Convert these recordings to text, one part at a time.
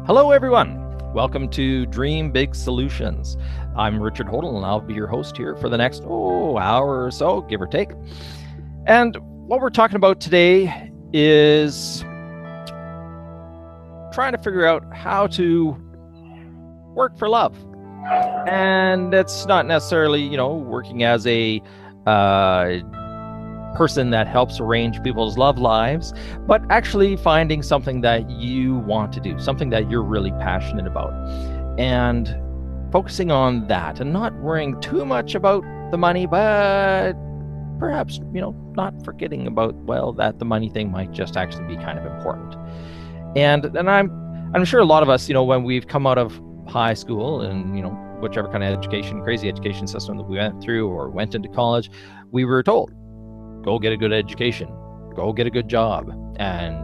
Hello, everyone. Welcome to Dream Big Solutions. I'm Richard Hodel, and I'll be your host here for the next hour or so, give or take. And what we're talking about today is trying to figure out how to work for love. And it's not necessarily, working as a person that helps arrange people's love lives, but actually finding something that you want to do, something that you're really passionate about, and focusing on that and not worrying too much about the money, but perhaps, not forgetting about, that the money thing might just actually be kind of important. And I'm sure a lot of us, when we've come out of high school and, whichever kind of education, crazy education system that we went through or went into college, we were told, go get a good education, go get a good job. And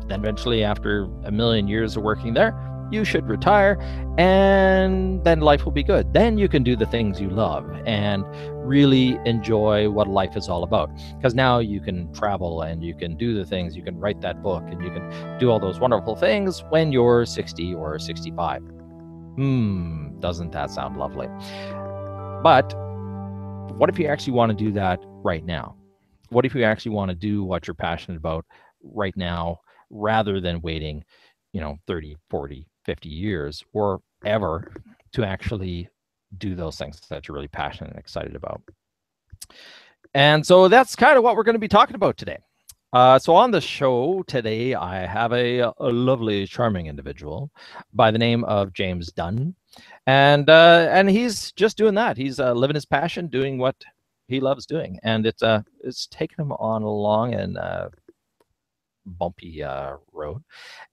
then eventually, after a million years of working there, you should retire, and then life will be good. Then you can do the things you love and really enjoy what life is all about. Because now you can travel and you can do the things, you can write that book, and you can do all those wonderful things when you're 60 or 65. Doesn't that sound lovely? But what if you actually want to do that right now? What if you actually want to do what you're passionate about right now, rather than waiting, 30, 40, 50 years or ever to actually do those things that you're really passionate and excited about? And so that's kind of what we're going to be talking about today. So on the show today, I have a lovely, charming individual by the name of Jaimze Dunn. And he's just doing that. He's living his passion, doing what he loves doing, and it's taken him on a long and bumpy road.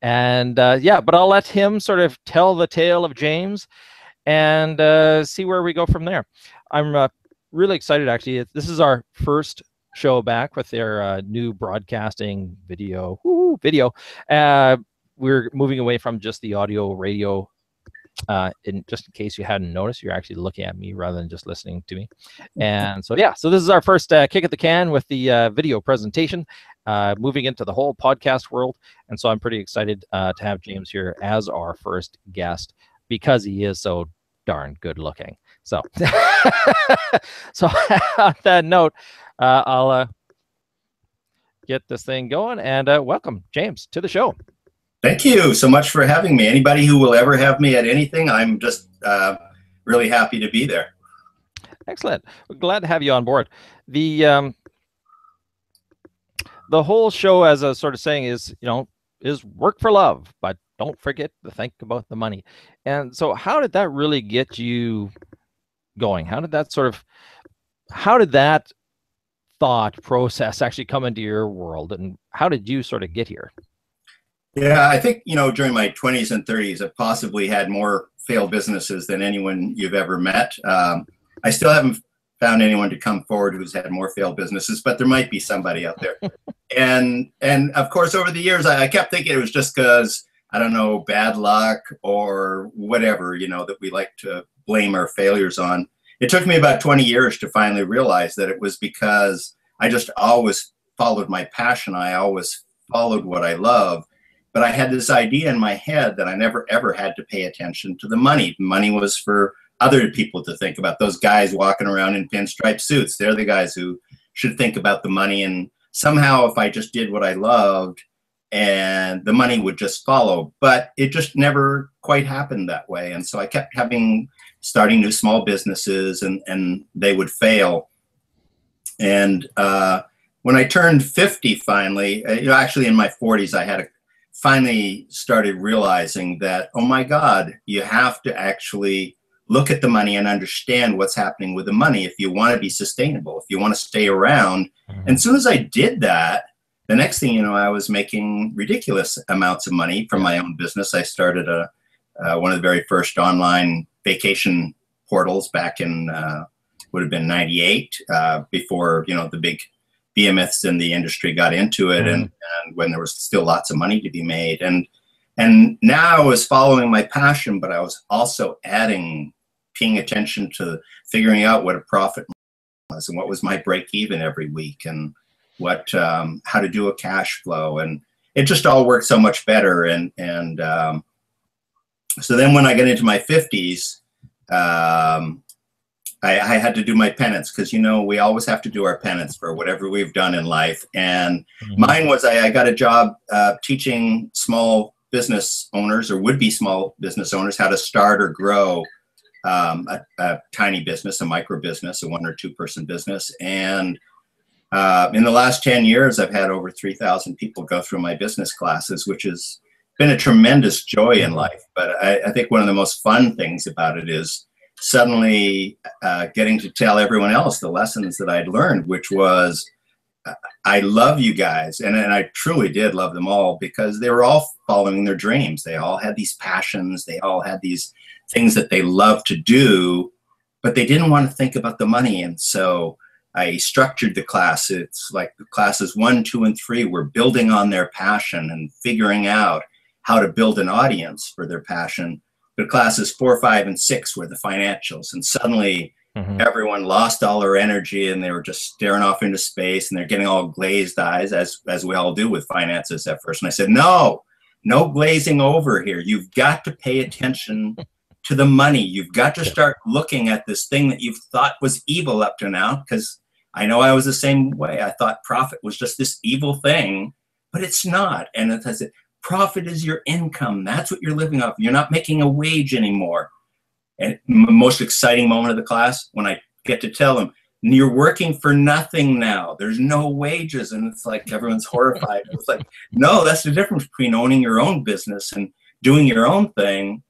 And but I'll let him sort of tell the tale of Jaimze and see where we go from there. I'm really excited, actually. This is our first show back with their new broadcasting video. We're moving away from just the audio radio. Just in case you hadn't noticed, you're actually looking at me rather than just listening to me. And so this is our first kick at the can with the video presentation, moving into the whole podcast world. And so I'm pretty excited to have Jaimze here as our first guest, because he is so darn good looking. So so on that note, I'll get this thing going, and welcome Jaimze to the show. Thank you so much for having me. Anybody who will ever have me at anything, I'm just really happy to be there. Excellent. We're glad to have you on board. The whole show, as I was sort of saying, is work for love, but don't forget to think about the money. And so how did that really get you going? How did that thought process actually come into your world, and how did you sort of get here? Yeah, I think, during my 20s and 30s, I possibly had more failed businesses than anyone you've ever met. I still haven't found anyone to come forward who's had more failed businesses, but there might be somebody out there. and of course, over the years, I kept thinking it was just because, I don't know, bad luck or whatever, that we like to blame our failures on. It took me about 20 years to finally realize that it was because I just always followed my passion. I always followed what I love. But I had this idea in my head that I never, ever had to pay attention to the money. Money was for other people to think about. Those guys walking around in pinstripe suits, they're the guys who should think about the money. And somehow if I just did what I loved, and the money would just follow, but it just never quite happened that way. And so I kept starting new small businesses, and they would fail. And when I turned 50 finally, actually in my 40s, I finally started realizing that, oh my God, you have to actually look at the money and understand what's happening with the money if you want to be sustainable, if you want to stay around. And as soon as I did that, the next thing you know, I was making ridiculous amounts of money from my own business. I started one of the very first online vacation portals back in, would have been 98, before, the big behemoths in the industry got into it, and when there was still lots of money to be made. And now I was following my passion, but I was also paying attention to figuring out what a profit was and what was my break even every week, and how to do a cash flow. And it just all worked so much better. And so then when I got into my 50s, I had to do my penance, because, we always have to do our penance for whatever we've done in life. And mine was, I got a job teaching small business owners, or would-be small business owners, how to start or grow a tiny business, a micro business, a 1 or 2 person business. And in the last 10 years, I've had over 3,000 people go through my business classes, which has been a tremendous joy in life. But I think one of the most fun things about it is suddenly getting to tell everyone else the lessons that I'd learned, which was, I love you guys. And I truly did love them all, because they were all following their dreams. They all had these passions. They all had these things that they loved to do, but they didn't want to think about the money. And so I structured the class. It's like the classes 1, 2, and 3 were building on their passion and figuring out how to build an audience for their passion. But classes 4, 5, and 6 were the financials. And suddenly everyone lost all their energy, and they were just staring off into space, and they're getting all glazed eyes, as we all do with finances at first. And I said, no glazing over here. You've got to pay attention to the money. You've got to start looking at this thing that you've thought was evil up to now, because I know I was the same way. I thought profit was just this evil thing, but it's not. And I said, profit is your income. That's what you're living off. You're not making a wage anymore. And the most exciting moment of the class, when I get to tell them, you're working for nothing now. There's no wages. And it's like, everyone's horrified. It's like, no, that's the difference between owning your own business and doing your own thing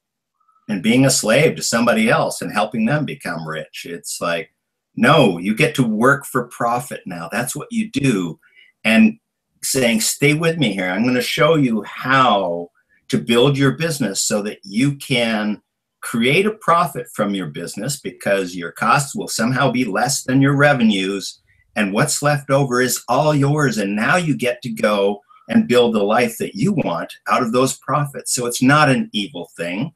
and being a slave to somebody else and helping them become rich. It's like, no, you get to work for profit now. That's what you do. And saying, stay with me here. I'm going to show you how to build your business so that you can create a profit from your business, because your costs will somehow be less than your revenues, and what's left over is all yours. And now you get to go and build the life that you want out of those profits. So it's not an evil thing.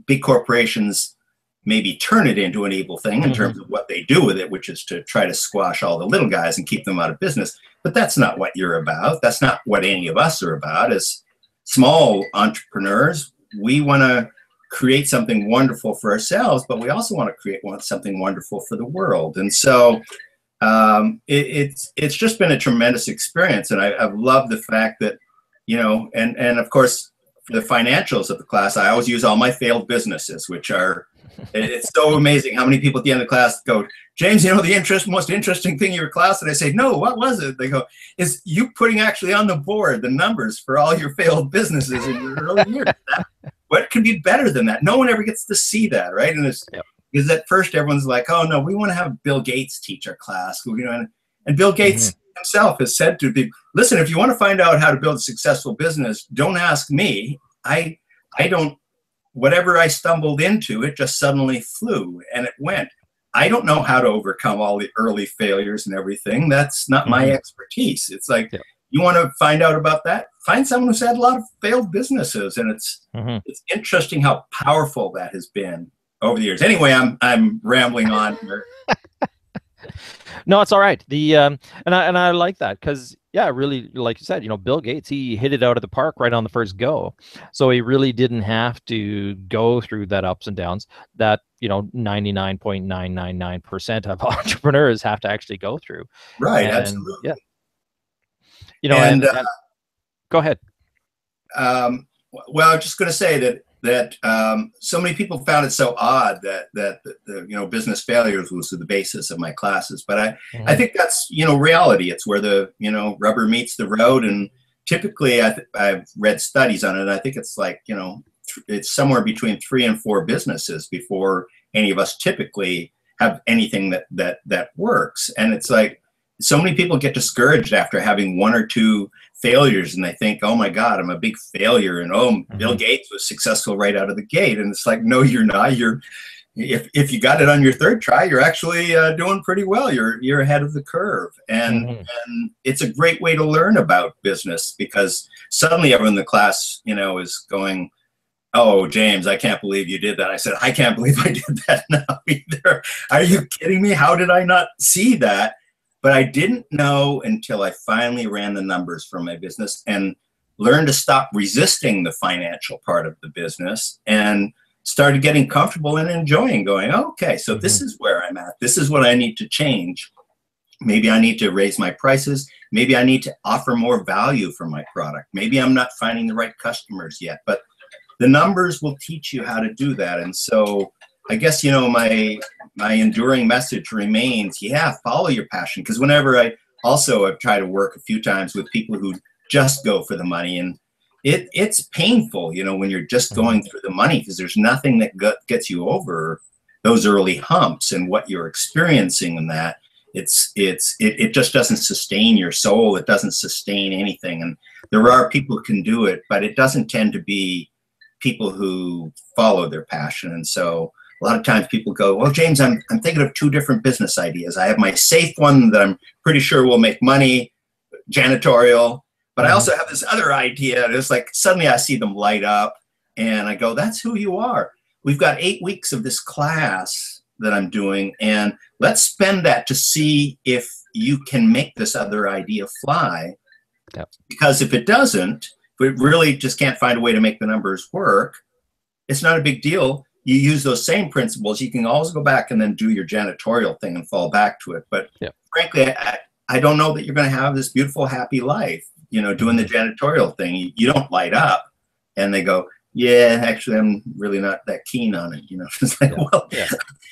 Big corporations maybe turn it into an evil thing in terms of what they do with it, which is to try to squash all the little guys and keep them out of business. But that's not what you're about. That's not what any of us are about. As small entrepreneurs, we want to create something wonderful for ourselves, but we also want to create something wonderful for the world. And so it's just been a tremendous experience. And I've loved the fact that, and of course, for the financials of the class, I always use all my failed businesses, which are, it's so amazing how many people at the end of the class go, James, the most interesting thing in your class. And I say, no, what was it? They go, is you putting actually on the board the numbers for all your failed businesses in your early years. What could be better than that? No one ever gets to see that, right? And it's because at first everyone's like, oh no, we want to have Bill Gates teach our class. And Bill Gates himself has said to people, listen, if you want to find out how to build a successful business, don't ask me. I don't, whatever I stumbled into, it just suddenly flew and it went. I don't know how to overcome all the early failures and everything. That's not my expertise. It's like, you want to find out about that? Find someone who's had a lot of failed businesses. And it's interesting how powerful that has been over the years. Anyway, I'm rambling on here. No, it's all right. And I like that, because Yeah, really, like you said, Bill Gates, he hit it out of the park right on the first go. So he really didn't have to go through that ups and downs that, 99.999% of entrepreneurs have to actually go through. Right, And absolutely. yeah, And and go ahead. well, I was just going to say that so many people found it so odd that the business failures was the basis of my classes, but I think that's reality. It's where the rubber meets the road, and typically I've read studies on it. And I think it's like it's somewhere between 3 and 4 businesses before any of us typically have anything that works. And it's like so many people get discouraged after having 1 or 2 failures, and they think, oh my God, I'm a big failure, and Bill Gates was successful right out of the gate. And it's like, no, you're not. If you got it on your 3rd try, you're actually doing pretty well. You're ahead of the curve, and it's a great way to learn about business, because suddenly everyone in the class is going, oh, James, I can't believe you did that. I said, I can't believe I did that now either. Are you kidding me? How did I not see that? But I didn't know until I finally ran the numbers for my business and learned to stop resisting the financial part of the business and started getting comfortable and enjoying, going, oh, okay, so this is where I'm at. This is what I need to change. Maybe I need to raise my prices. Maybe I need to offer more value for my product. Maybe I'm not finding the right customers yet, but the numbers will teach you how to do that. And so I guess, my enduring message remains, follow your passion. Because whenever I've tried to work a few times with people who just go for the money, and it's painful, when you're just going through the money, because there's nothing that gets you over those early humps and what you're experiencing in that. It just doesn't sustain your soul. It doesn't sustain anything. And there are people who can do it, but it doesn't tend to be people who follow their passion. And so a lot of times people go, well, James, I'm thinking of 2 different business ideas. I have my safe one that I'm pretty sure will make money, janitorial, but I also have this other idea. And it's like suddenly I see them light up, and I go, that's who you are. We've got 8 weeks of this class that I'm doing, and let's spend that to see if you can make this other idea fly. Yep. Because if it doesn't, if it really just can't find a way to make the numbers work, it's not a big deal. You use those same principles. You can always go back and then do your janitorial thing and fall back to it. But frankly, I don't know that you're going to have this beautiful, happy life, doing the janitorial thing. You don't light up. And they go, yeah, actually, I'm really not that keen on it. It's like,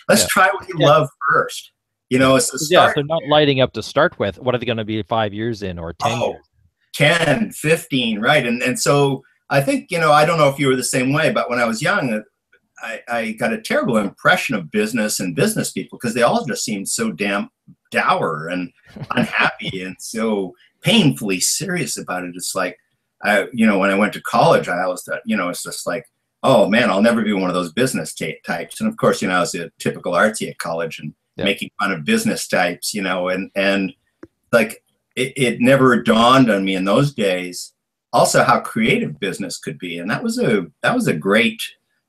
let's try what you love first. It's a start. If they're not lighting up to start with, what are they going to be 5 years in, or 10 years? 10, 15, right. And so I think, I don't know if you were the same way, but when I was young, I got a terrible impression of business and business people, because they all just seemed so damn dour and unhappy and so painfully serious about it. It's like, when I went to college, I always thought, it's just like, oh man, I'll never be one of those business types. And of course, I was a typical artsy at college and making fun of business types, and like it never dawned on me in those days also how creative business could be. And that was a great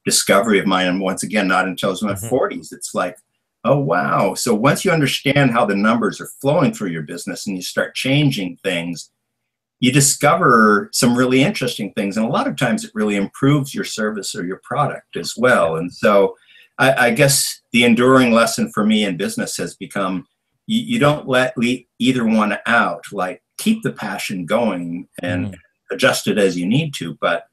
discovery of mine. And once again, not until I was in my 40s. It's like, oh, wow. So once you understand how the numbers are flowing through your business and you start changing things, you discover some really interesting things. And a lot of times it really improves your service or your product as well. And so I guess the enduring lesson for me in business has become, you don't let either one out. Like, keep the passion going and adjust it as you need to, but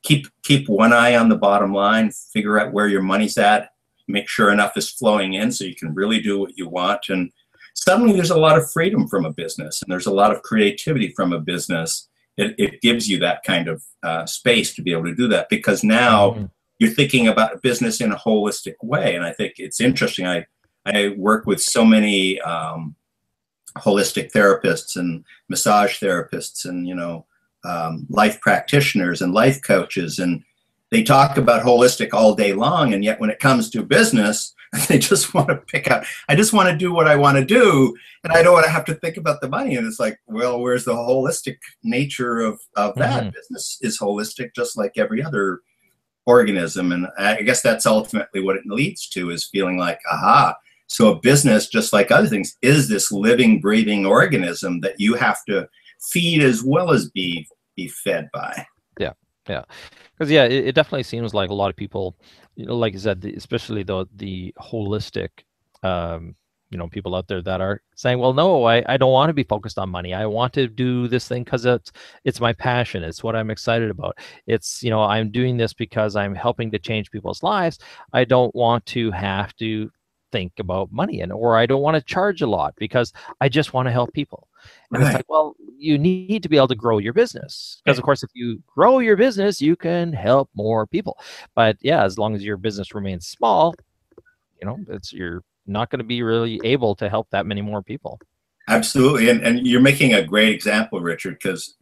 keep one eye on the bottom line, figure out where your money's at, make sure enough is flowing in so you can really do what you want. And suddenly there's a lot of freedom from a business, and there's a lot of creativity from a business. It gives you that kind of space to be able to do that, because now you're thinking about a business in a holistic way. And I think it's interesting. I work with so many holistic therapists and massage therapists and, life practitioners and life coaches, and they talk about holistic all day long. And yet when it comes to business, they just want to pick out, I just want to do what I want to do, and I don't want to have to think about the money. And it's like, well, where's the holistic nature of that? Business is holistic, just like every other organism. And I guess that's ultimately what it leads to, is feeling like, aha, So a business, just like other things, is this living, breathing organism that you have to feed as well as be fed by. Yeah, yeah, because yeah, it definitely seems like a lot of people, like you said, especially the holistic, um, people out there that are saying, well, no, I don't want to be focused on money. I want to do this thing because it's my passion. It's what I'm excited about. It's, I'm doing this because I'm helping to change people's lives. I don't want to have to think about money, or I don't want to charge a lot because I just want to help people. And it's Right. like, well, you need to be able to grow your business because, of course, if you grow your business, you can help more people. But yeah, as long as your business remains small, you're not going to be really able to help that many more people. Absolutely. And you're making a great example, Richard, because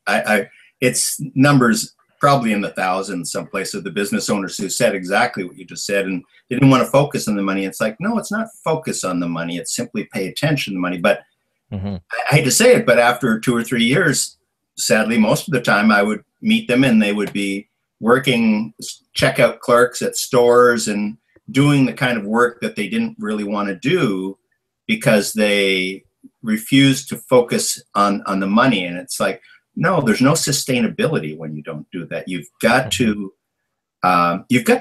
it's numbers probably in the thousands someplace of the business owners who said exactly what you just said, and they didn't want to focus on the money. It's like, no, it's not focus on the money. It's simply pay attention to the money. But I hate to say it, but after 2 or 3 years, sadly, most of the time I would meet them and they would be working checkout clerks at stores and doing the kind of work that they didn't really want to do because they refused to focus on the money. And it's like, no, there's no sustainability when you don't do that. You've got to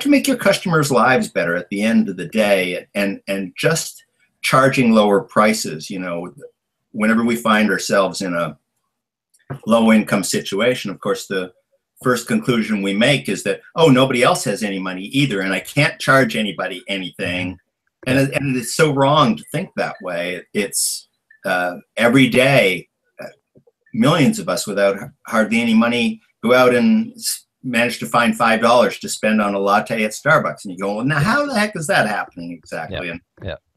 make your customers' lives better at the end of the day, and just charging lower prices. Whenever we find ourselves in a low income situation, of course, the first conclusion we make is that, oh, nobody else has any money either, and I can't charge anybody anything. And it's so wrong to think that way. It's every day, millions of us without hardly any money go out and manage to find $5 to spend on a latte at Starbucks. And you go, well, now how the heck is that happening exactly? And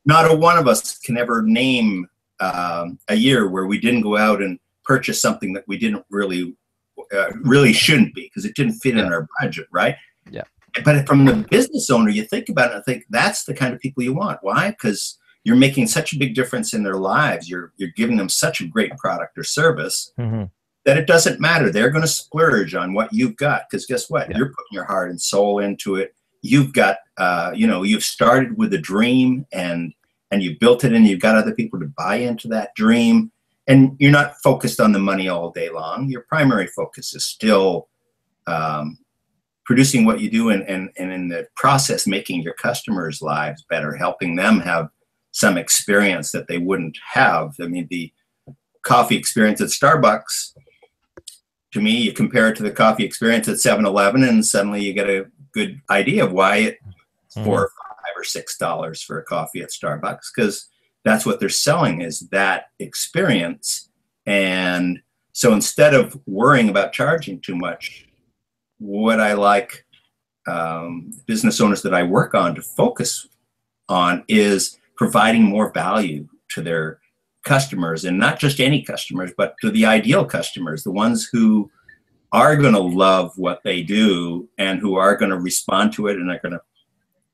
not a one of us can ever name a year where we didn't go out and purchase something that we didn't really shouldn't be because it didn't fit in our budget, right? Yeah. But from the business owner, you think about it and think that's the kind of people you want. Why? Because you're making such a big difference in their lives. You're giving them such a great product or service that it doesn't matter. They're going to splurge on what you've got because guess what? You're putting your heart and soul into it. You've got, you've started with a dream and you built it and you've got other people to buy into that dream. And you're not focused on the money all day long. Your primary focus is still producing what you do and in the process making your customers' lives better, helping them have some experience that they wouldn't have. I mean, the coffee experience at Starbucks, to me, you compare it to the coffee experience at 7-Eleven and suddenly you get a good idea of why it's $4 or $5 or $6 for a coffee at Starbucks, because that's what they're selling is that experience. And so instead of worrying about charging too much, what I like business owners that I work on to focus on is providing more value to their customers, and not just any customers, but to the ideal customers, the ones who are going to love what they do and who are going to respond to it and are going to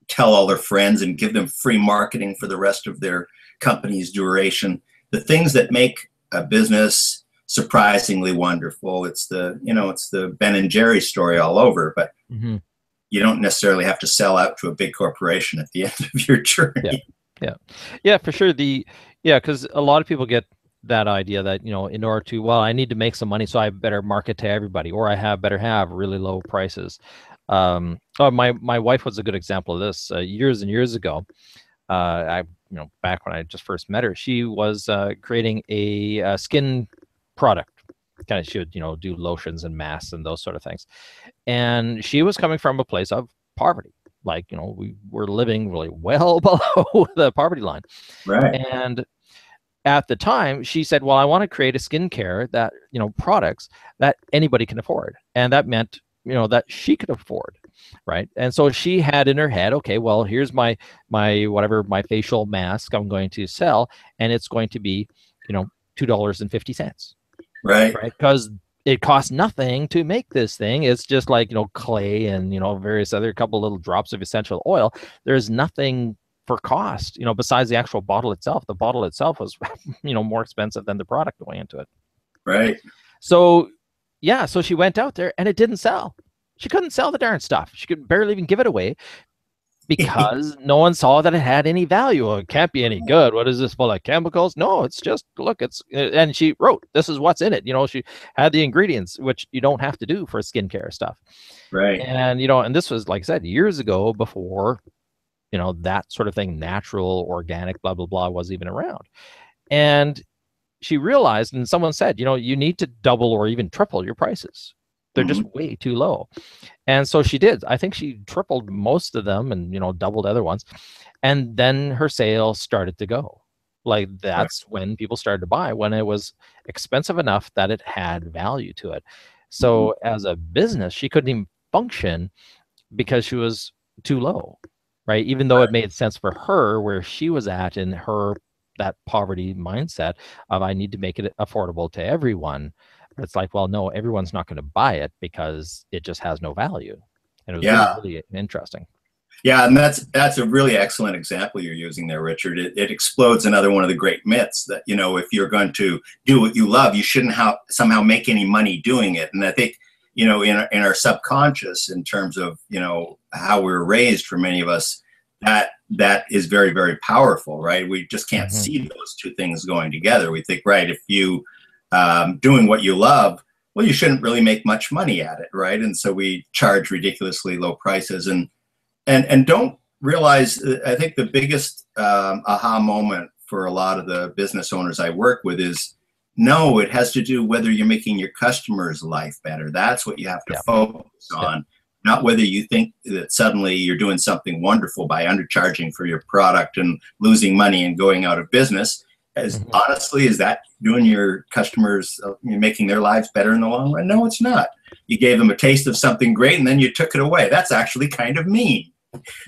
tell all their friends and give them free marketing for the rest of their company's duration. The things that make a business surprisingly wonderful. It's the Ben and Jerry story all over, but you don't necessarily have to sell out to a big corporation at the end of your journey. Yeah, for sure. Because a lot of people get that idea that, in order to, well, I need to make some money, so I better market to everybody, or I better have really low prices. My wife was a good example of this. Years and years ago, back when I just first met her, she was creating a skin product. Kind of, she would, do lotions and masks and those sort of things. And she was coming from a place of poverty. Like, we were living really well below the poverty line. Right. And at the time, she said, well, I want to create a skincare that, products that anybody can afford. And that meant, that she could afford. Right. And so she had in her head, okay, well, here's my facial mask I'm going to sell. And it's going to be, $2.50. Right. Because it costs nothing to make this thing. It's just like, clay and, various other couple little drops of essential oil. There's nothing for cost, besides the actual bottle itself. The bottle itself was, more expensive than the product going into it. Right. So, so she went out there and it didn't sell. She couldn't sell the darn stuff. She could barely even give it away because no one saw that it had any value. Oh, it can't be any good. What is this full of chemicals? No, it's just, look, it's, and she wrote, this is what's in it. You know, she had the ingredients, which you don't have to do for skincare stuff. Right. And, you know, and this was, like I said, years ago, before, you know, that sort of thing, natural, organic, blah, blah, blah, was even around. And she realized, and someone said, you know, you need to double or even triple your prices. They're just way too low. And so she did. I think she tripled most of them and, you know, doubled other ones. And then her sales started to go. Like, that's when people started to buy, when it was expensive enough that it had value to it. So as a business, she couldn't even function because she was too low, right? Even though it made sense for her where she was at in her, that poverty mindset of, I need to make it affordable to everyone. But it's like, well, no, everyone's not going to buy it because it just has no value. And it was really, really interesting. Yeah, and that's a really excellent example you're using there, Richard. It explodes another one of the great myths that, you know, if you're going to do what you love, you shouldn't somehow make any money doing it. And I think, you know, in our subconscious, in terms of, you know, how we were raised, for many of us, that is very, very powerful, right? We just can't see those two things going together. We think, right, if you doing what you love, well, you shouldn't really make much money at it, right? And so we charge ridiculously low prices and don't realize, I think the biggest aha moment for a lot of the business owners I work with is, no, it has to do whether you're making your customer's life better. That's what you have to focus on, not whether you think that suddenly you're doing something wonderful by undercharging for your product and losing money and going out of business. As honestly, is that doing your customers, making their lives better in the long run? No, it's not. You gave them a taste of something great and then you took it away. That's actually kind of mean.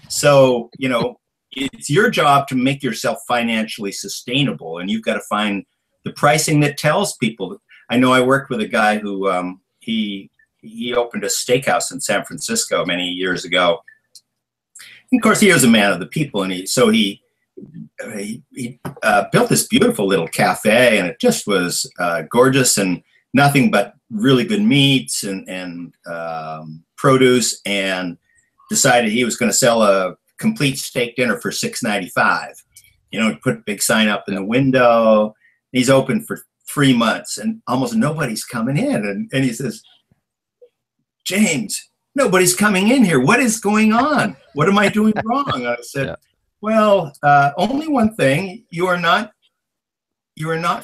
So, you know, it's your job to make yourself financially sustainable, and you've got to find the pricing that tells people. I know I worked with a guy who he opened a steakhouse in San Francisco many years ago. And of course, he was a man of the people, and he built this beautiful little cafe, and it just was gorgeous, and nothing but really good meats and produce, and decided he was going to sell a complete steak dinner for $6.95. You know, put a big sign up in the window. He's open for 3 months and almost nobody's coming in. And he says, James, nobody's coming in here. What is going on? What am I doing wrong? I said, well, only one thing. You are not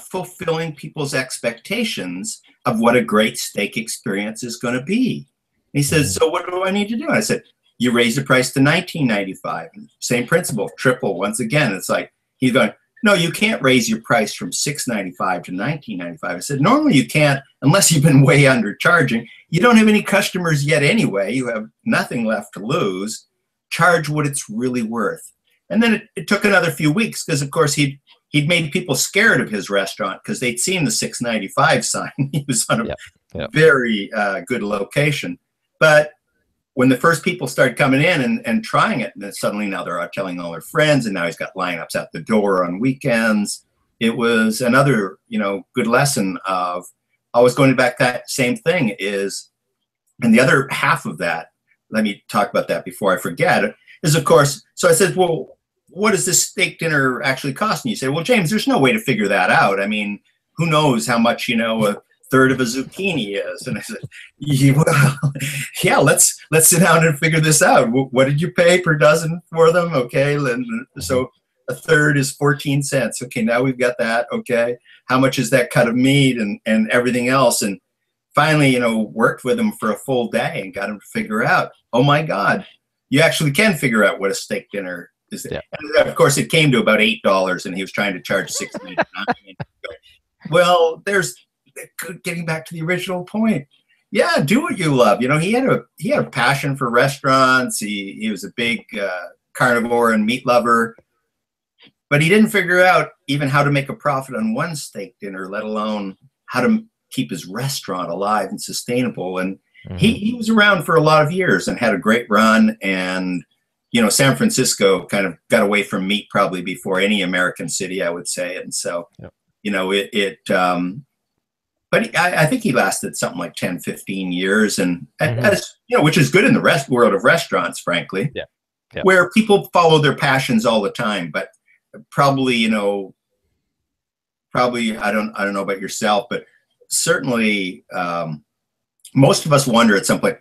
fulfilling people's expectations of what a great steak experience is going to be. And he says, so what do I need to do? And I said, you raise the price to $19.95. Same principle, triple once again. It's like, he's going, no, you can't raise your price from $6.95 to $19.95. I said, normally you can't unless you've been way undercharging. You don't have any customers yet anyway. You have nothing left to lose. Charge what it's really worth. And then it took another few weeks because, of course, he'd made people scared of his restaurant because they'd seen the $6.95 sign. He was on a very good location. But when the first people started coming in and trying it, and then suddenly now they're out telling all their friends, and now he's got lineups at the door on weekends. It was another, you know, good lesson of always going back. That same thing is, and the other half of that, let me talk about that before I forget, is, of course, so I said, well, what does this steak dinner actually cost? And you say, well, James, there's no way to figure that out. I mean, who knows how much, you know, a third of a zucchini is? And I said, yeah, let's sit down and figure this out. What did you pay per dozen for them? Okay, and so a third is 14 cents. Okay, now we've got that. Okay, how much is that cut of meat and everything else? And finally, you know, worked with him for a full day and got him to figure out, oh my God, you actually can figure out what a steak dinner is. Yeah. And of course, it came to about $8, and he was trying to charge $6.99. Well, there's getting back to the original point. Yeah, do what you love. You know, he had a passion for restaurants. He was a big carnivore and meat lover, but he didn't figure out even how to make a profit on one steak dinner, let alone how to keep his restaurant alive and sustainable. And he was around for a lot of years and had a great run. And, you know, San Francisco kind of got away from meat probably before any American city, I would say. And so, you know, but I think he lasted something like 10, 15 years, and as you know, which is good in the world of restaurants, frankly. Yeah. Yeah. where people follow their passions all the time, but probably, you know, probably, I don't know about yourself, but certainly most of us wonder at some point,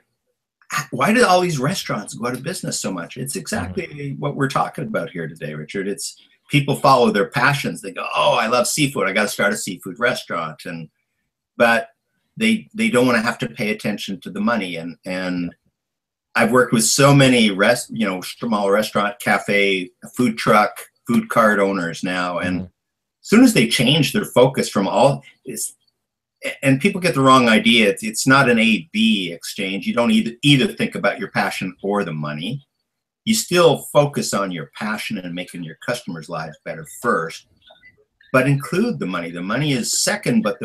why did all these restaurants go out of business so much? It's exactly what we're talking about here today, Richard. It's people follow their passions. They go, oh, I love seafood, I got to start a seafood restaurant. But they don't want to have to pay attention to the money. And I've worked with so many small restaurant, cafe, food truck, food cart owners now. And as soon as they change their focus from all this, and people get the wrong idea, it's not an A-B exchange. You don't either think about your passion or the money. You still focus on your passion and making your customers' lives better first, but include the money. The money is second, but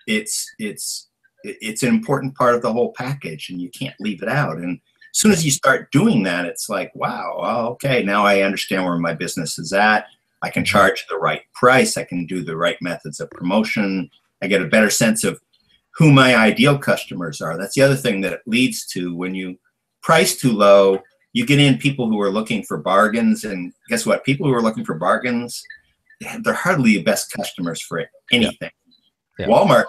it's an important part of the whole package, and you can't leave it out. And as soon as you start doing that, it's like, wow, well, okay, now I understand where my business is at. I can charge the right price. I can do the right methods of promotion. I get a better sense of who my ideal customers are. That's the other thing that it leads to. When you price too low, you get in people who are looking for bargains. And guess what? People who are looking for bargains, they're hardly the best customers for anything. Yeah. Walmart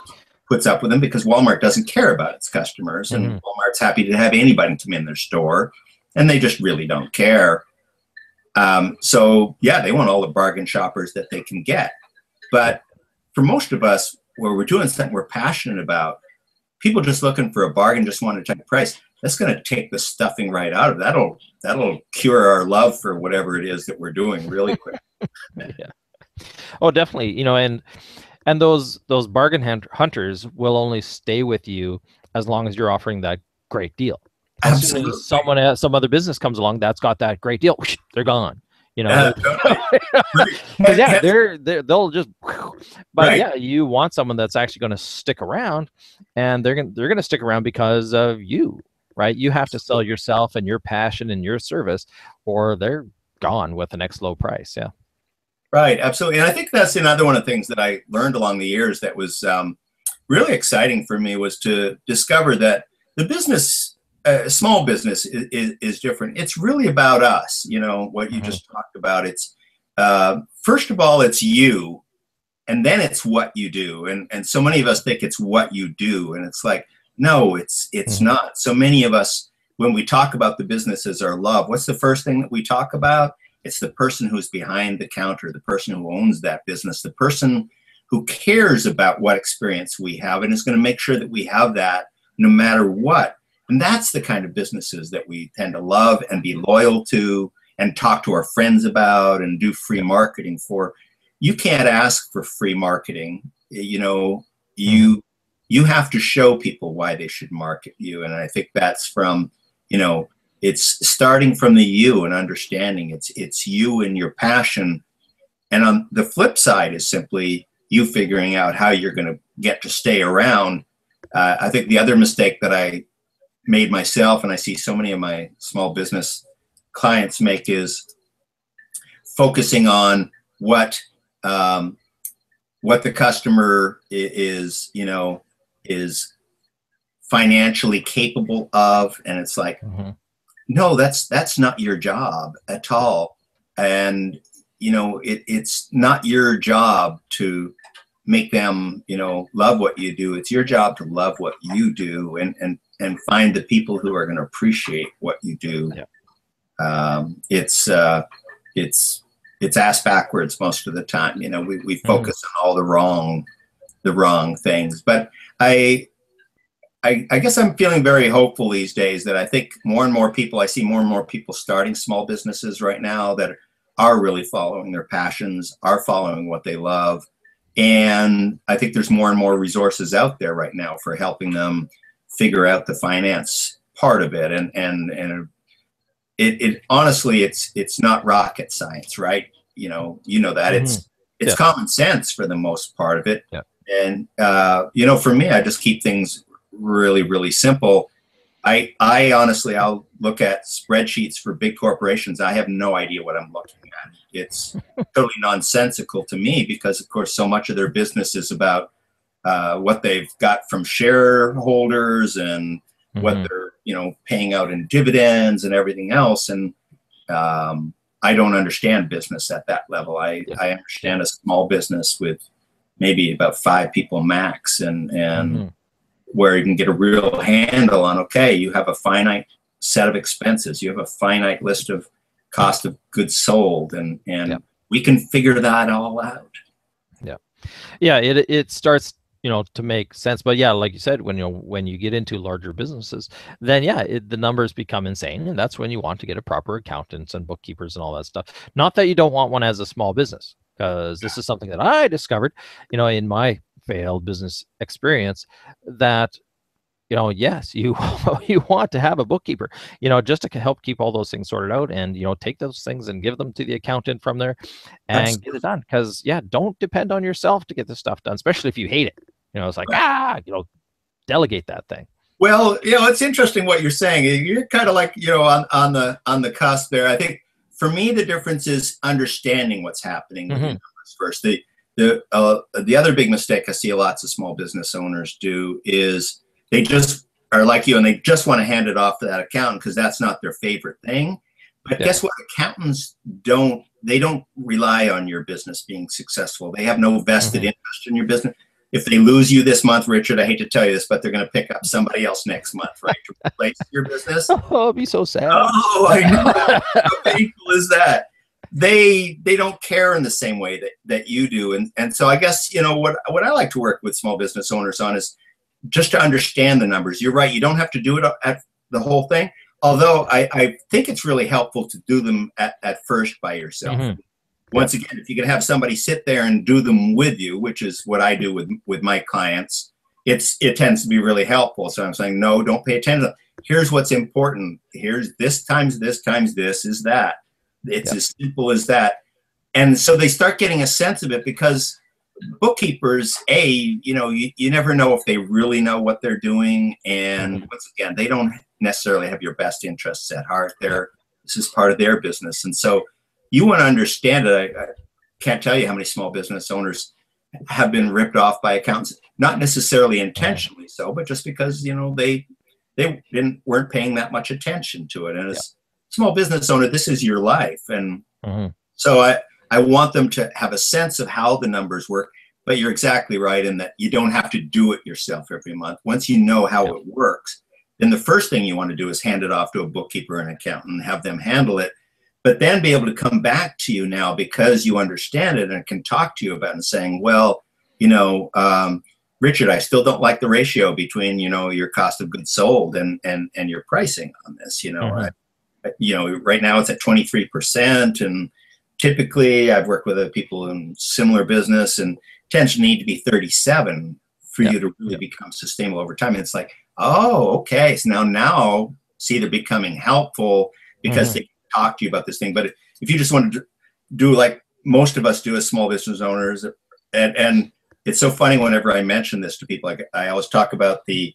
puts up with them because Walmart doesn't care about its customers. And Walmart's happy to have anybody come in their store. And they just really don't care. So, yeah, they want all the bargain shoppers that they can get. But for most of us, where we're doing something we're passionate about, people just looking for a bargain, just want to check the price. That's going to take the stuffing right out of it. That'll cure our love for whatever it is that we're doing really quick. Yeah. Oh, definitely. You know, and those bargain hunters will only stay with you as long as you're offering that great deal. As soon as some other business comes along that's got that great deal, they're gone. You know, because they'll just. But yeah, you want someone that's actually going to stick around, and they're going to stick around because of you, right? You have to sell yourself and your passion and your service, or they're gone with the next low price. Yeah, right, absolutely. And I think that's another one of the things that I learned along the years that was really exciting for me, was to discover that the business. Small business is different. It's really about us, you know, what you just talked about. It's first of all, it's you, and then it's what you do. And so many of us think it's what you do, and it's like, no, it's not. So many of us, when we talk about the business as our love, what's the first thing that we talk about? It's the person who's behind the counter, the person who owns that business, the person who cares about what experience we have and is going to make sure that we have that no matter what. And that's the kind of businesses that we tend to love and be loyal to and talk to our friends about and do free marketing for. You can't ask for free marketing. You know, you have to show people why they should market you. And I think that's from, you know, it's starting from the you and understanding it's you and your passion. And on the flip side is simply you figuring out how you're going to get to stay around. I think the other mistake that I made myself, and I see so many of my small business clients make, is focusing on what the customer is, you know, is financially capable of, and it's like, no, that's not your job at all. And you know, it's not your job to make them, you know, love what you do. It's your job to love what you do and find the people who are going to appreciate what you do. Yeah. It's ass backwards most of the time. You know, we focus on all the wrong things. But I guess I'm feeling very hopeful these days that I think I see more and more people starting small businesses right now that are really following their passions, are following what they love. And I think there's more and more resources out there right now for helping them figure out the finance part of it. And it honestly, it's not rocket science, right? You know that it's common sense for the most part of it. Yeah. And, you know, for me, I just keep things really, really simple. I honestly, I'll look at spreadsheets for big corporations. I have no idea what I'm looking at. It's totally nonsensical to me because, of course, so much of their business is about what they've got from shareholders and what they're, you know, paying out in dividends and everything else. And I don't understand business at that level. I understand a small business with maybe about 5 people max, and where you can get a real handle on, okay, you have a finite set of expenses, you have a finite list of cost of goods sold, and we can figure that all out. Yeah, it starts, to make sense. But yeah, like you said, when you get into larger businesses, then the numbers become insane, and that's when you want to get a proper accountants and bookkeepers and all that stuff. Not that you don't want one as a small business, because this is something that I discovered, in my failed business experience, that yes, you you want to have a bookkeeper, just to help keep all those things sorted out, and take those things and give them to the accountant from there and get it done. Because don't depend on yourself to get this stuff done, especially if you hate it. It's like, delegate that thing. Well, it's interesting what you're saying. You're kind of like, on the cusp there. I think for me, the difference is understanding what's happening with the numbers first. The other big mistake I see lots of small business owners do is they just are like you, and they just want to hand it off to that accountant because that's not their favorite thing. But guess what? Accountants don't rely on your business being successful. They have no vested interest in your business. If they lose you this month, Richard, I hate to tell you this, but they're going to pick up somebody else next month, right, to replace your business. Oh, it'd be so sad. Oh, I know. How painful is that? They don't care in the same way that you do. And so I guess, what I like to work with small business owners on is just to understand the numbers. You're right. You don't have to do it at the whole thing. Although I think it's really helpful to do them at first by yourself. Once again, if you can have somebody sit there and do them with you, which is what I do with my clients, it tends to be really helpful. So I'm saying, no, don't pay attention. Here's what's important. Here's this times this times this is that. It's as simple as that. And so they start getting a sense of it, because bookkeepers, you never know if they really know what they're doing. And once again, they don't necessarily have your best interests at heart. This is part of their business. And so you want to understand it. I can't tell you how many small business owners have been ripped off by accountants, not necessarily intentionally so, but just because, they weren't paying that much attention to it. And as a small business owner, this is your life. And so I want them to have a sense of how the numbers work, but you're exactly right in that you don't have to do it yourself every month. Once you know how it works, then the first thing you want to do is hand it off to a bookkeeper and accountant and have them handle it, but then be able to come back to you now because you understand it and can talk to you about it and saying, well, Richard, I still don't like the ratio between, your cost of goods sold and your pricing on this, right now it's at 23%, and typically I've worked with other people in similar business, and tends to need to be 37 for you to really become sustainable over time. And it's like, oh, okay. So now see, they're becoming helpful because they can talk to you about this thing. But if you just want to do like most of us do as small business owners, and it's so funny whenever I mention this to people, like I always talk about the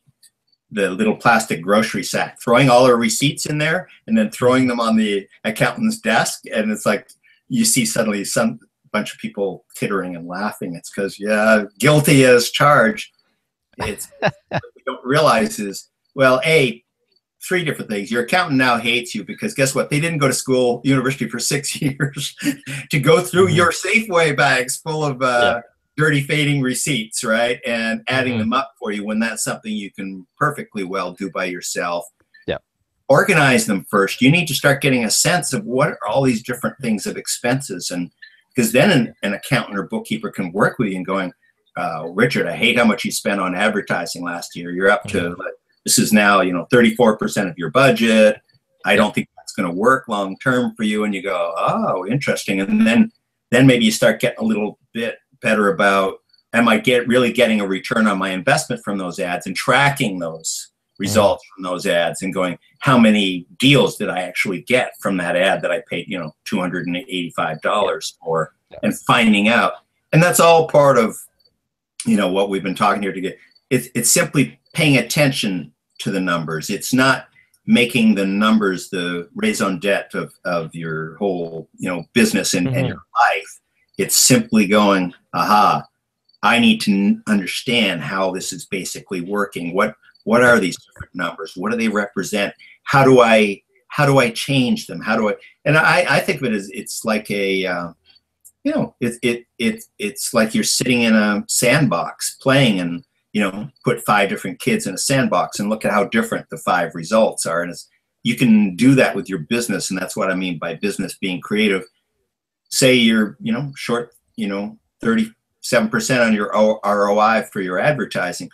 little plastic grocery sack, throwing all our receipts in there and then throwing them on the accountant's desk. And it's like, you see suddenly some bunch of people tittering and laughing. It's because, guilty as charged. It's what we don't realize is, well, 3 different things. Your accountant now hates you because guess what? They didn't go to university for 6 years to go through your Safeway bags full of dirty fading receipts, right? And adding them up for you when that's something you can perfectly well do by yourself. Organize them first. You need to start getting a sense of what are all these different things of expenses, and because then an accountant or bookkeeper can work with you and going, Richard, I hate how much you spent on advertising last year. You're up to this is now 34% of your budget. I don't think that's going to work long term for you. And you go, oh, interesting. And then maybe you start getting a little bit better about, am I really getting a return on my investment from those ads, and tracking those results from those ads and going, how many deals did I actually get from that ad that I paid, $285 for, and finding out. And that's all part of, what we've been talking here to get. It's simply paying attention to the numbers. It's not making the numbers the raison d'etre of your whole, business and your life. It's simply going, aha, I need to understand how this is basically working. What are these different numbers? What do they represent? How do I how do I change them? How do I, and I think of it as, it's like a, you know, it's like you're sitting in a sandbox playing, and, you know, put 5 different kids in a sandbox and look at how different the 5 results are. And you can do that with your business. And that's what I mean by business being creative. Say you're, you know, short, you know, 37% on your ROI for your advertising.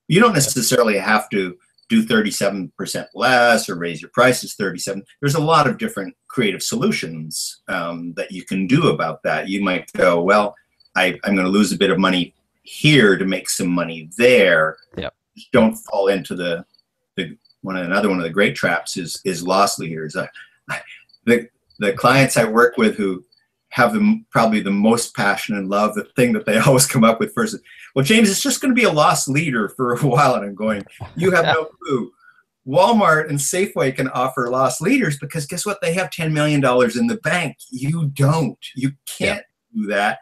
You don't necessarily have to do 37% less or raise your prices 37. There's a lot of different creative solutions that you can do about that. You might go, well, I'm going to lose a bit of money here to make some money there. Yep. Don't fall into another one of the great traps is loss leaders. The clients I work with who have probably the most passion and love, the thing that they always come up with first is, well, James, it's just going to be a loss leader for a while. And I'm going, you have no clue. Walmart and Safeway can offer loss leaders because guess what? They have $10 million in the bank. You don't. You can't do that.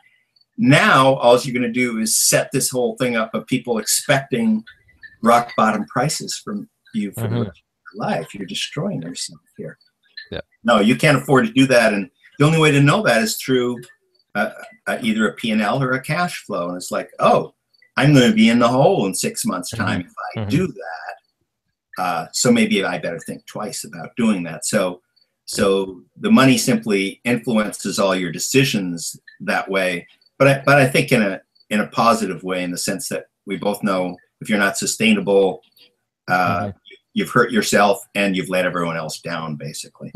Now, all you're going to do is set this whole thing up of people expecting rock bottom prices from you for the rest of your life. You're destroying yourself here. Yeah. No, you can't afford to do that. And the only way to know that is through either a P&L or a cash flow. And it's like, oh, I'm going to be in the hole in 6 months' time if I do that. So maybe I better think twice about doing that. So the money simply influences all your decisions that way. But I think in a positive way, in the sense that we both know if you're not sustainable, you've hurt yourself and you've let everyone else down, basically.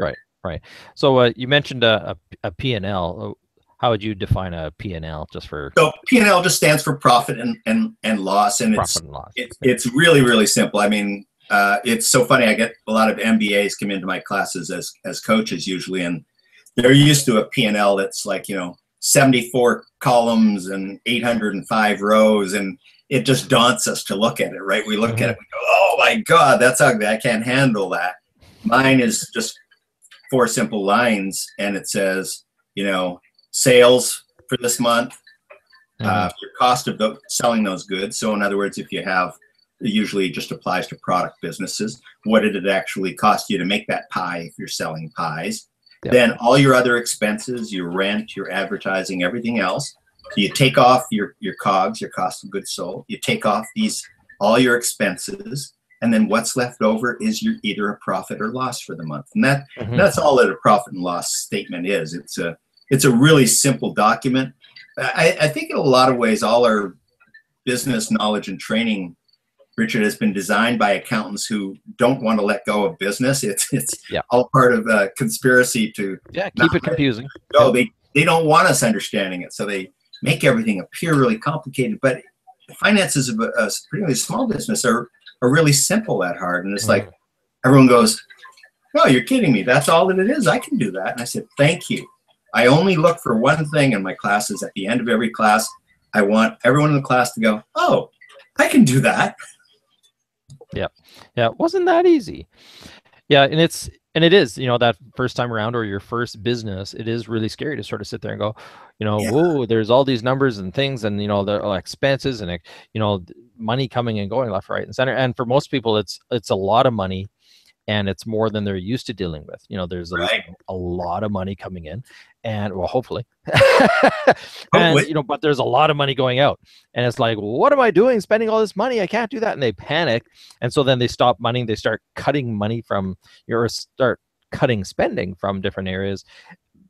Right. So you mentioned a P&L. How would you define a P&L, just for? So P&L just stands for profit and loss, and it's really, really simple. I mean, it's so funny. I get a lot of MBAs come into my classes as coaches usually, and they're used to a P&L that's like, you know, 74 columns and 805 rows, and it just daunts us to look at it, right? We look at it, we go, oh my God, that's ugly. I can't handle that. Mine is just 4 simple lines, and it says, you know, sales for this month, your cost of selling those goods. So in other words, if you have, it usually just applies to product businesses. What did it actually cost you to make that pie if you're selling pies? Yep. Then all your other expenses, your rent, your advertising, everything else. So you take off your COGS, your cost of goods sold. You take off all your expenses, and then what's left over is either a profit or loss for the month. And that's all that a profit and loss statement is. It's a really simple document. I think in a lot of ways, all our business knowledge and training, Richard, has been designed by accountants who don't want to let go of business. It's all part of a conspiracy to keep it confusing. No, they don't want us understanding it, so they make everything appear really complicated. But finances of a pretty small business are really simple at heart. And it's like everyone goes, "No, you're kidding me. That's all that it is. I can do that." And I said, "Thank you. I only look for one thing in my classes. At the end of every class, I want everyone in the class to go, 'Oh, I can do that.'" Yeah, it wasn't that easy. Yeah, and it is, you know, that first time around, or your first business, it is really scary to sort of sit there and go, you know, whoa, there's all these numbers and things, and, you know, the expenses and, you know, money coming and going left, right, and center. And for most people, it's a lot of money, and it's more than they're used to dealing with. You know, there's a lot of money coming in, and well, hopefully, and, you know, but there's a lot of money going out, and it's like, well, what am I doing spending all this money? I can't do that. And they panic. And so then they stop money. They start cutting money from start cutting spending from different areas,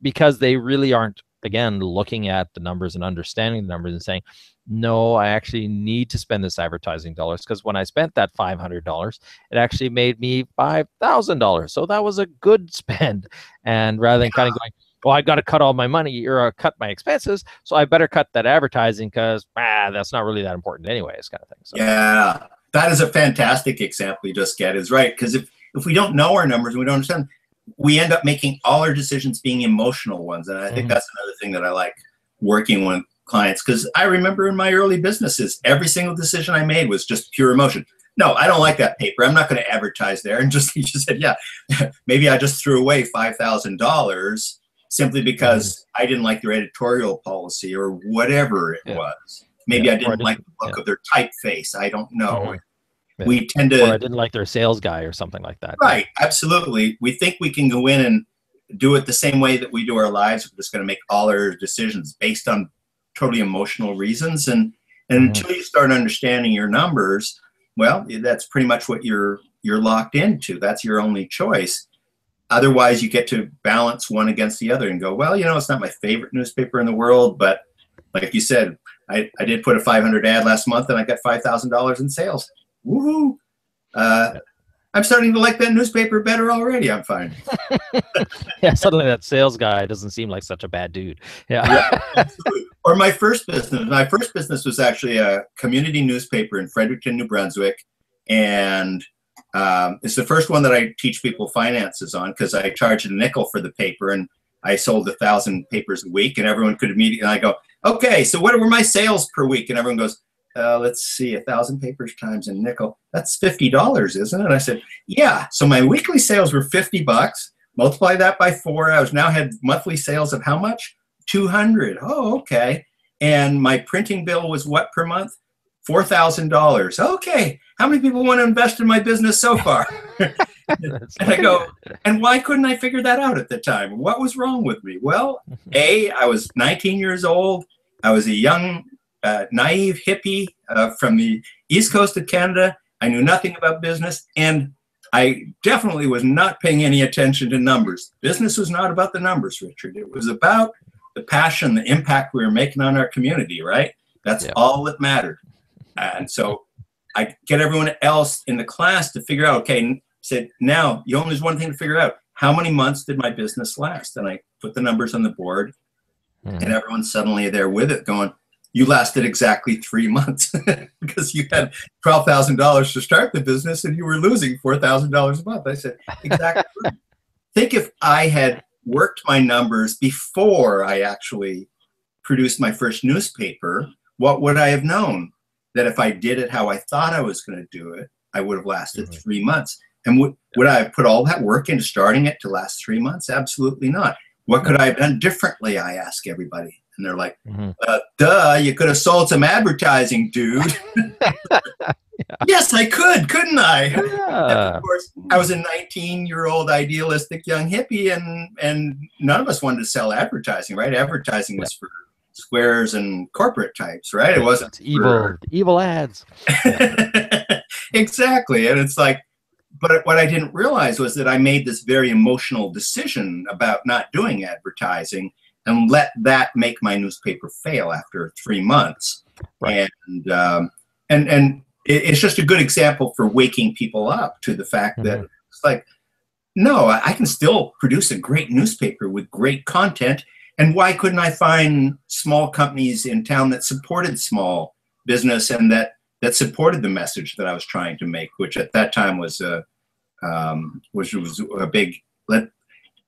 because they really aren't, again, looking at the numbers and understanding the numbers and saying, no, I actually need to spend this advertising dollars, because when I spent that $500, it actually made me $5,000. So that was a good spend. And rather than kind of going, well, I got to cut all my money or cut my expenses, so I better cut that advertising because that's not really that important anyways, kind of thing. So. Yeah, that is a fantastic example you just get. Is right, because if we don't know our numbers and we don't understand, we end up making all our decisions being emotional ones. And I think that's another thing that I like working with clients, because I remember in my early businesses, every single decision I made was just pure emotion. No, I don't like that paper. I'm not going to advertise there. And you just said, yeah, maybe I just threw away $5,000 simply because I didn't like their editorial policy or whatever it was. Maybe I didn't like the look of their typeface. I don't know. Yeah. We tend Or I to, didn't like their sales guy or something like that. right, absolutely. We think we can go in and do it the same way that we do our lives. We're just going to make all our decisions based on totally emotional reasons. And Mhm. until you start understanding your numbers, well, that's pretty much what you're locked into. That's your only choice. Otherwise, you get to balance one against the other and go, well, it's not my favorite newspaper in the world, but like you said, I did put a 500 ad last month and I got $5,000 in sales. Woohoo! I'm starting to like that newspaper better already. I'm fine. Yeah, suddenly that sales guy doesn't seem like such a bad dude. Yeah. Yeah, absolutely. Or my first business. My first business was actually a community newspaper in Fredericton, New Brunswick, and it's the first one that I teach people finances on because I charge a nickel for the paper, and I sold 1,000 papers a week, and everyone could immediately. And I go, okay, so what were my sales per week? And everyone goes, let's see, 1,000 papers times a nickel. That's $50, isn't it? And I said, yeah. So my weekly sales were $50. Multiply that by 4. I was now had monthly sales of how much? 200. Oh, okay. And my printing bill was what per month? $4,000. Okay. How many people want to invest in my business so far? And I go, and why couldn't I figure that out at the time? What was wrong with me? Well, I was 19 years old. I was a young, naive hippie from the East Coast of Canada. I knew nothing about business, and I definitely was not paying any attention to numbers. Business was not about the numbers, Richard. It was about the passion, the impact we were making on our community, right? That's all that mattered. And so I get everyone else in the class to figure out, okay, said, now you only there's one thing to figure out. How many months did my business last? And I put the numbers on the board, and everyone's suddenly there with it going, you lasted exactly 3 months because you had $12,000 to start the business and you were losing $4,000 a month. I said, exactly. Think if I had worked my numbers before I actually produced my first newspaper, what would I have known? That if I did it how I thought I was going to do it, I would have lasted 3 months. And would I have put all that work into starting it to last 3 months? Absolutely not. What could I have done differently? I ask everybody. And they're like, duh, you could have sold some advertising, dude. Yes, I could, couldn't I? And of course, I was a 19-year-old idealistic young hippie, and none of us wanted to sell advertising, right? Advertising was for squares and corporate types, right? It wasn't evil ads. Exactly. And it's like, but what I didn't realize was that I made this very emotional decision about not doing advertising and let that make my newspaper fail after 3 months. Right. And it's just a good example for waking people up to the fact that it's like, no, I can still produce a great newspaper with great content. And why couldn't I find small companies in town that supported small business and that supported the message that I was trying to make, which at that time was a big.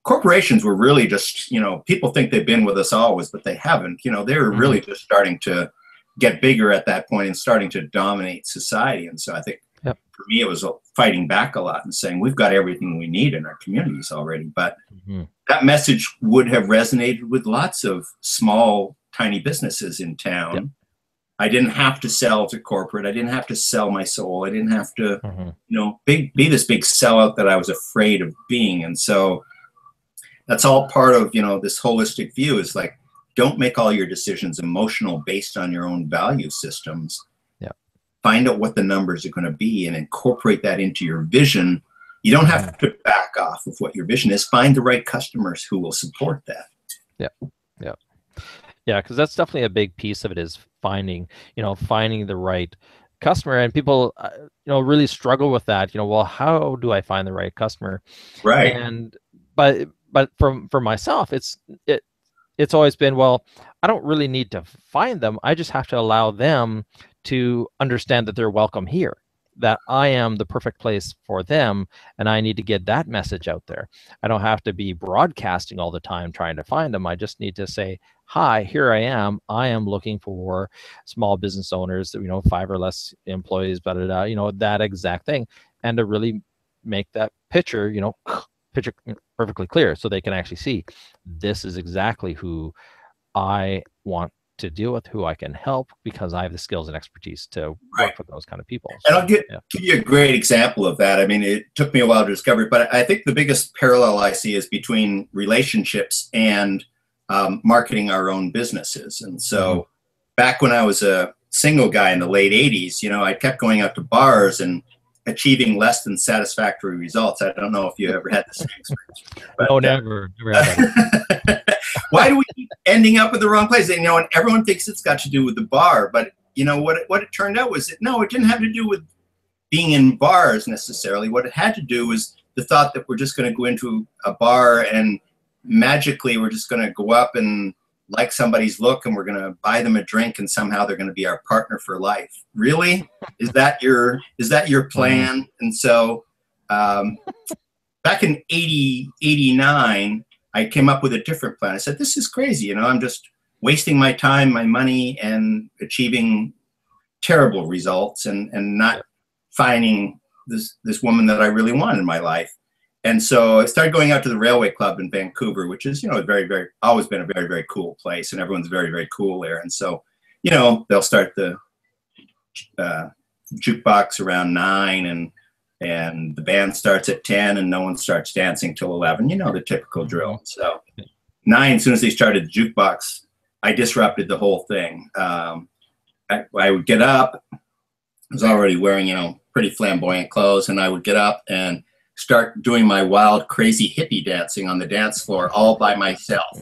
Corporations were really just, people think they've been with us always, but they haven't. They were really just starting to get bigger at that point and starting to dominate society. And so I think for me, it was fighting back a lot and saying, we've got everything we need in our communities already. But that message would have resonated with lots of small, tiny businesses in town. I didn't have to sell to corporate. I didn't have to sell my soul. I didn't have to, be this big sellout that I was afraid of being. And so that's all part of, this holistic view is like, don't make all your decisions emotional based on your own value systems. Find out what the numbers are going to be and incorporate that into your vision. You don't have to back off of what your vision is. Find the right customers who will support that. Yeah, because that's definitely a big piece of it is finding the right customer. And people, really struggle with that. Well, how do I find the right customer? Right. And but for myself, it's always been, well, I don't really need to find them. I just have to allow them to understand that they're welcome here, that I am the perfect place for them, and I need to get that message out there. I don't have to be broadcasting all the time trying to find them. I just need to say, hi, here I am. I am looking for small business owners, 5 or less employees, that exact thing, and to really make that picture perfectly clear so they can actually see this is exactly who I want to deal with, who I can help, because I have the skills and expertise to Right. work with those kind of people. And So, I'll give you a great example of that. I mean, it took me a while to discover it, but I think the biggest parallel I see is between relationships and marketing our own businesses. And so back when I was a single guy in the late 80s, I kept going out to bars and achieving less than satisfactory results. I don't know if you ever had the same experience. But, no, never had that. Why do we keep ending up at the wrong place? And everyone thinks it's got to do with the bar, but what it turned out was that no, it didn't have to do with being in bars necessarily. What it had to do was the thought that we're just going to go into a bar and magically we're just going to go up and like somebody's look and we're going to buy them a drink and somehow they're going to be our partner for life. Really? Is that your plan? And so back in 89, I came up with a different plan. I said, this is crazy. I'm just wasting my time, my money, and achieving terrible results and not finding this woman that I really want in my life. And so I started going out to the Railway Club in Vancouver, which is, always been a very, very cool place, and everyone's very, very cool there. And so, they'll start the jukebox around 9 and the band starts at 10 and no one starts dancing till 11, the typical drill. So 9, as soon as they started the jukebox, I disrupted the whole thing. I would get up, I was already wearing, pretty flamboyant clothes, and I would get up and start doing my wild, crazy hippie dancing on the dance floor all by myself.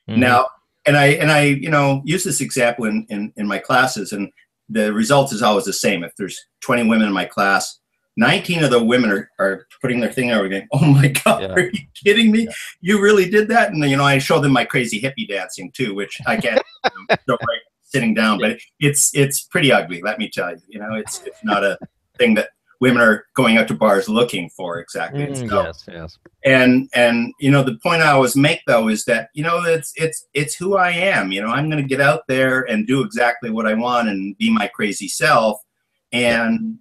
Now, and I use this example in my classes, and the result is always the same. If there's 20 women in my class, 19 of the women are putting their thing over going, oh my God, are you kidding me? You really did that? And I show them my crazy hippie dancing too, which I can't show right sitting down, but it's pretty ugly, let me tell you. It's not a thing that women are going out to bars looking for exactly. Yes. And the point I always make though is that it's who I am. I'm going to get out there and do exactly what I want and be my crazy self. And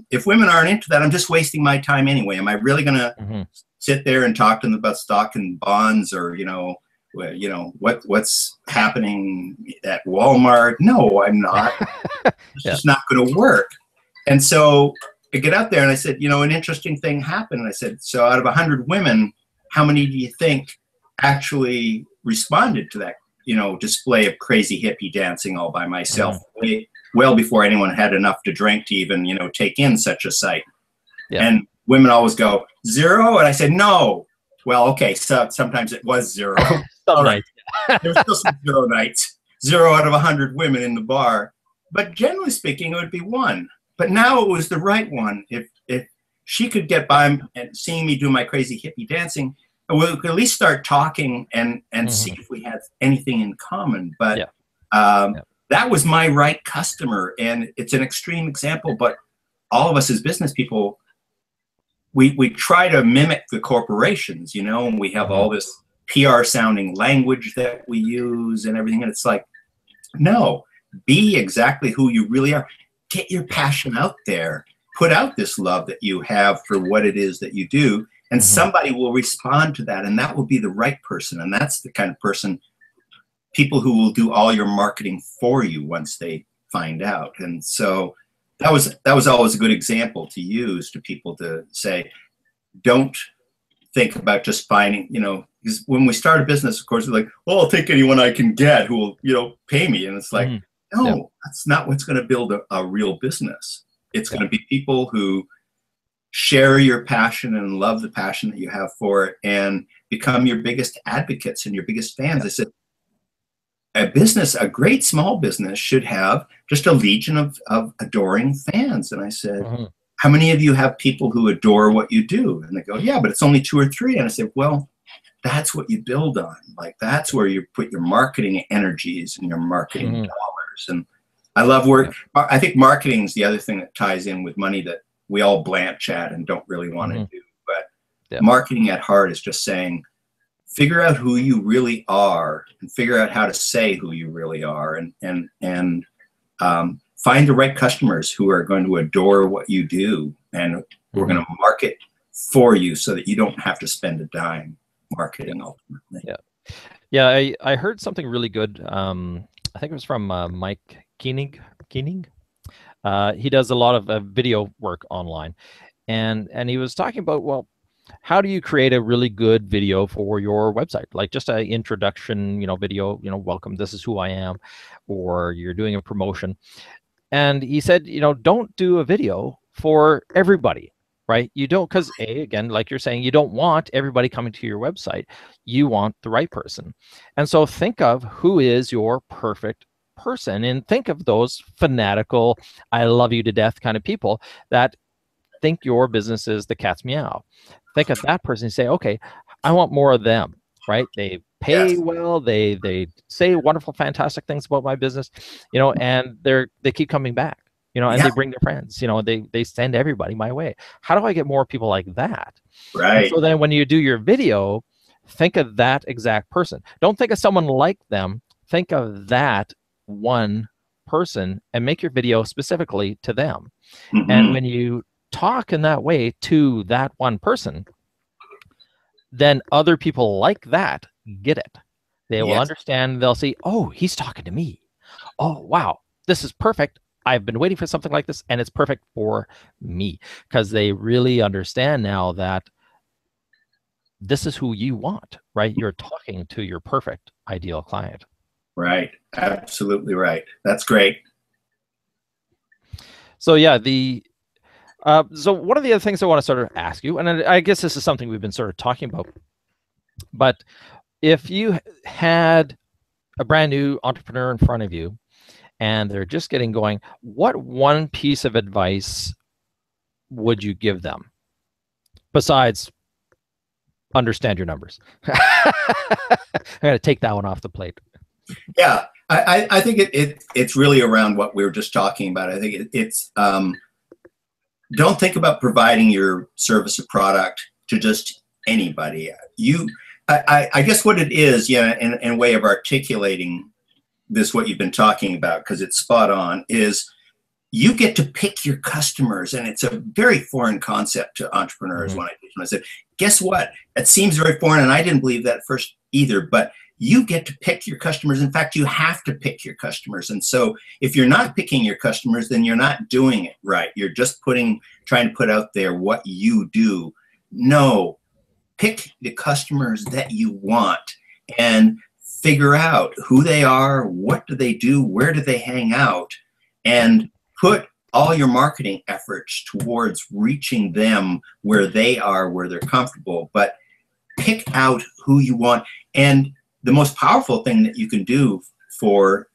if women aren't into that, I'm just wasting my time anyway. Am I really going to sit there and talk to them about stock and bonds or what's happening at Walmart? No, I'm not. It's just not going to work. And so I get out there and I said, an interesting thing happened. And I said, so out of 100 women, how many do you think actually responded to that, display of crazy hippie dancing all by myself, well before anyone had enough to drink to even, take in such a sight? And women always go, 0? And I said, no. Well, okay, so sometimes it was 0. All right. There's still some 0 nights, 0 out of 100 women in the bar. But generally speaking, it would be 1. But now it was the right one. If she could get by and seeing me do my crazy hippie dancing, we could at least start talking and see if we had anything in common. But that was my right customer. And it's an extreme example, but all of us as business people, we try to mimic the corporations, and we have all this PR sounding language that we use and everything. And it's like, no, be exactly who you really are. Get your passion out there. Put out this love that you have for what it is that you do, and somebody will respond to that, and that will be the right person. And that's the kind of person, people who will do all your marketing for you once they find out. And so that was always a good example to use to people to say, don't think about just finding, because when we start a business, of course, we're like, well, I'll take anyone I can get who will, pay me. And it's like, no, that's not what's going to build a real business. It's going to be people who share your passion and love the passion that you have for it and become your biggest advocates and your biggest fans. I said, a great small business should have just a legion of adoring fans. And I said, how many of you have people who adore what you do? And they go, yeah, but it's only 2 or 3. And I said, well, that's what you build on. Like, that's where you put your marketing energies and your marketing dollars. And I love work. I think marketing is the other thing that ties in with money that we all blanch at and don't really want to do. But marketing at heart is just saying, figure out who you really are and figure out how to say who you really are, and find the right customers who are going to adore what you do, and we're going to market for you so that you don't have to spend a dime marketing ultimately. Yeah, I heard something really good I think it was from Mike Keening. He does a lot of video work online, and he was talking about, well, how do you create a really good video for your website? Like just an introduction, video, welcome, this is who I am, or you're doing a promotion. And he said, don't do a video for everybody, right? You don't, because again, like you're saying, you don't want everybody coming to your website. You want the right person. And so think of who is your perfect person, and think of those fanatical, I love you to death kind of people that think your business is the cat's meow. Think of that person and say, okay, I want more of them, right? They pay Yes. well, they say wonderful, fantastic things about my business, and they keep coming back, and Yeah. they bring their friends, they send everybody my way. How do I get more people like that? And Right. so then when you do your video, think of that exact person. Don't think of someone like them. Think of that one person and make your video specifically to them. And when you talk in that way to that one person, then other people like that get it. They will Yes. understand. They'll see, oh, he's talking to me. Oh, wow, this is perfect. I've been waiting for something like this, and it's perfect for me, because they really understand now that this is who you want, right? You're talking to your perfect ideal client. Right. Absolutely right. That's great. So yeah, so one of the other things I want to sort of ask you, and I guess this is something we've been sort of talking about, but if you had a brand new entrepreneur in front of you and they're just getting going, what one piece of advice would you give them besides understand your numbers? I'm going to take that one off the plate. Yeah, I think it's really around what we were just talking about. I think it's don't think about providing your service or product to just anybody. I guess what it is, in a way of articulating this, what you've been talking about, because it's spot on, is you get to pick your customers. And it's a very foreign concept to entrepreneurs. When I said, guess what? It seems very foreign, and I didn't believe that at first either, but you get to pick your customers. In fact, you have to pick your customers. And so if you're not picking your customers, then you're not doing it right. You're just trying to put out there what you do. No, pick the customers that you want and figure out who they are, what do they do, where do they hang out, and put all your marketing efforts towards reaching them where they are, where they're comfortable. But pick out who you want. And the most powerful thing that you can do for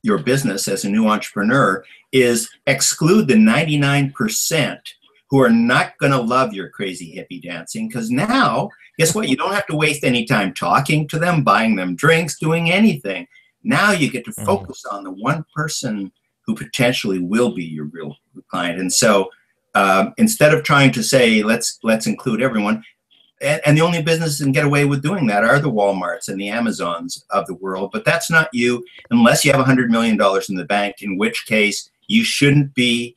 your business as a new entrepreneur is exclude the 99% who are not going to love your crazy hippie dancing, because now, guess what? You don't have to waste any time talking to them, buying them drinks, doing anything. Now you get to focus on the one person who potentially will be your real client. And so instead of trying to say, let's include everyone, and the only businesses that can get away with doing that are the Walmarts and the Amazons of the world. But that's not you, unless you have $100 million in the bank, in which case you shouldn't be,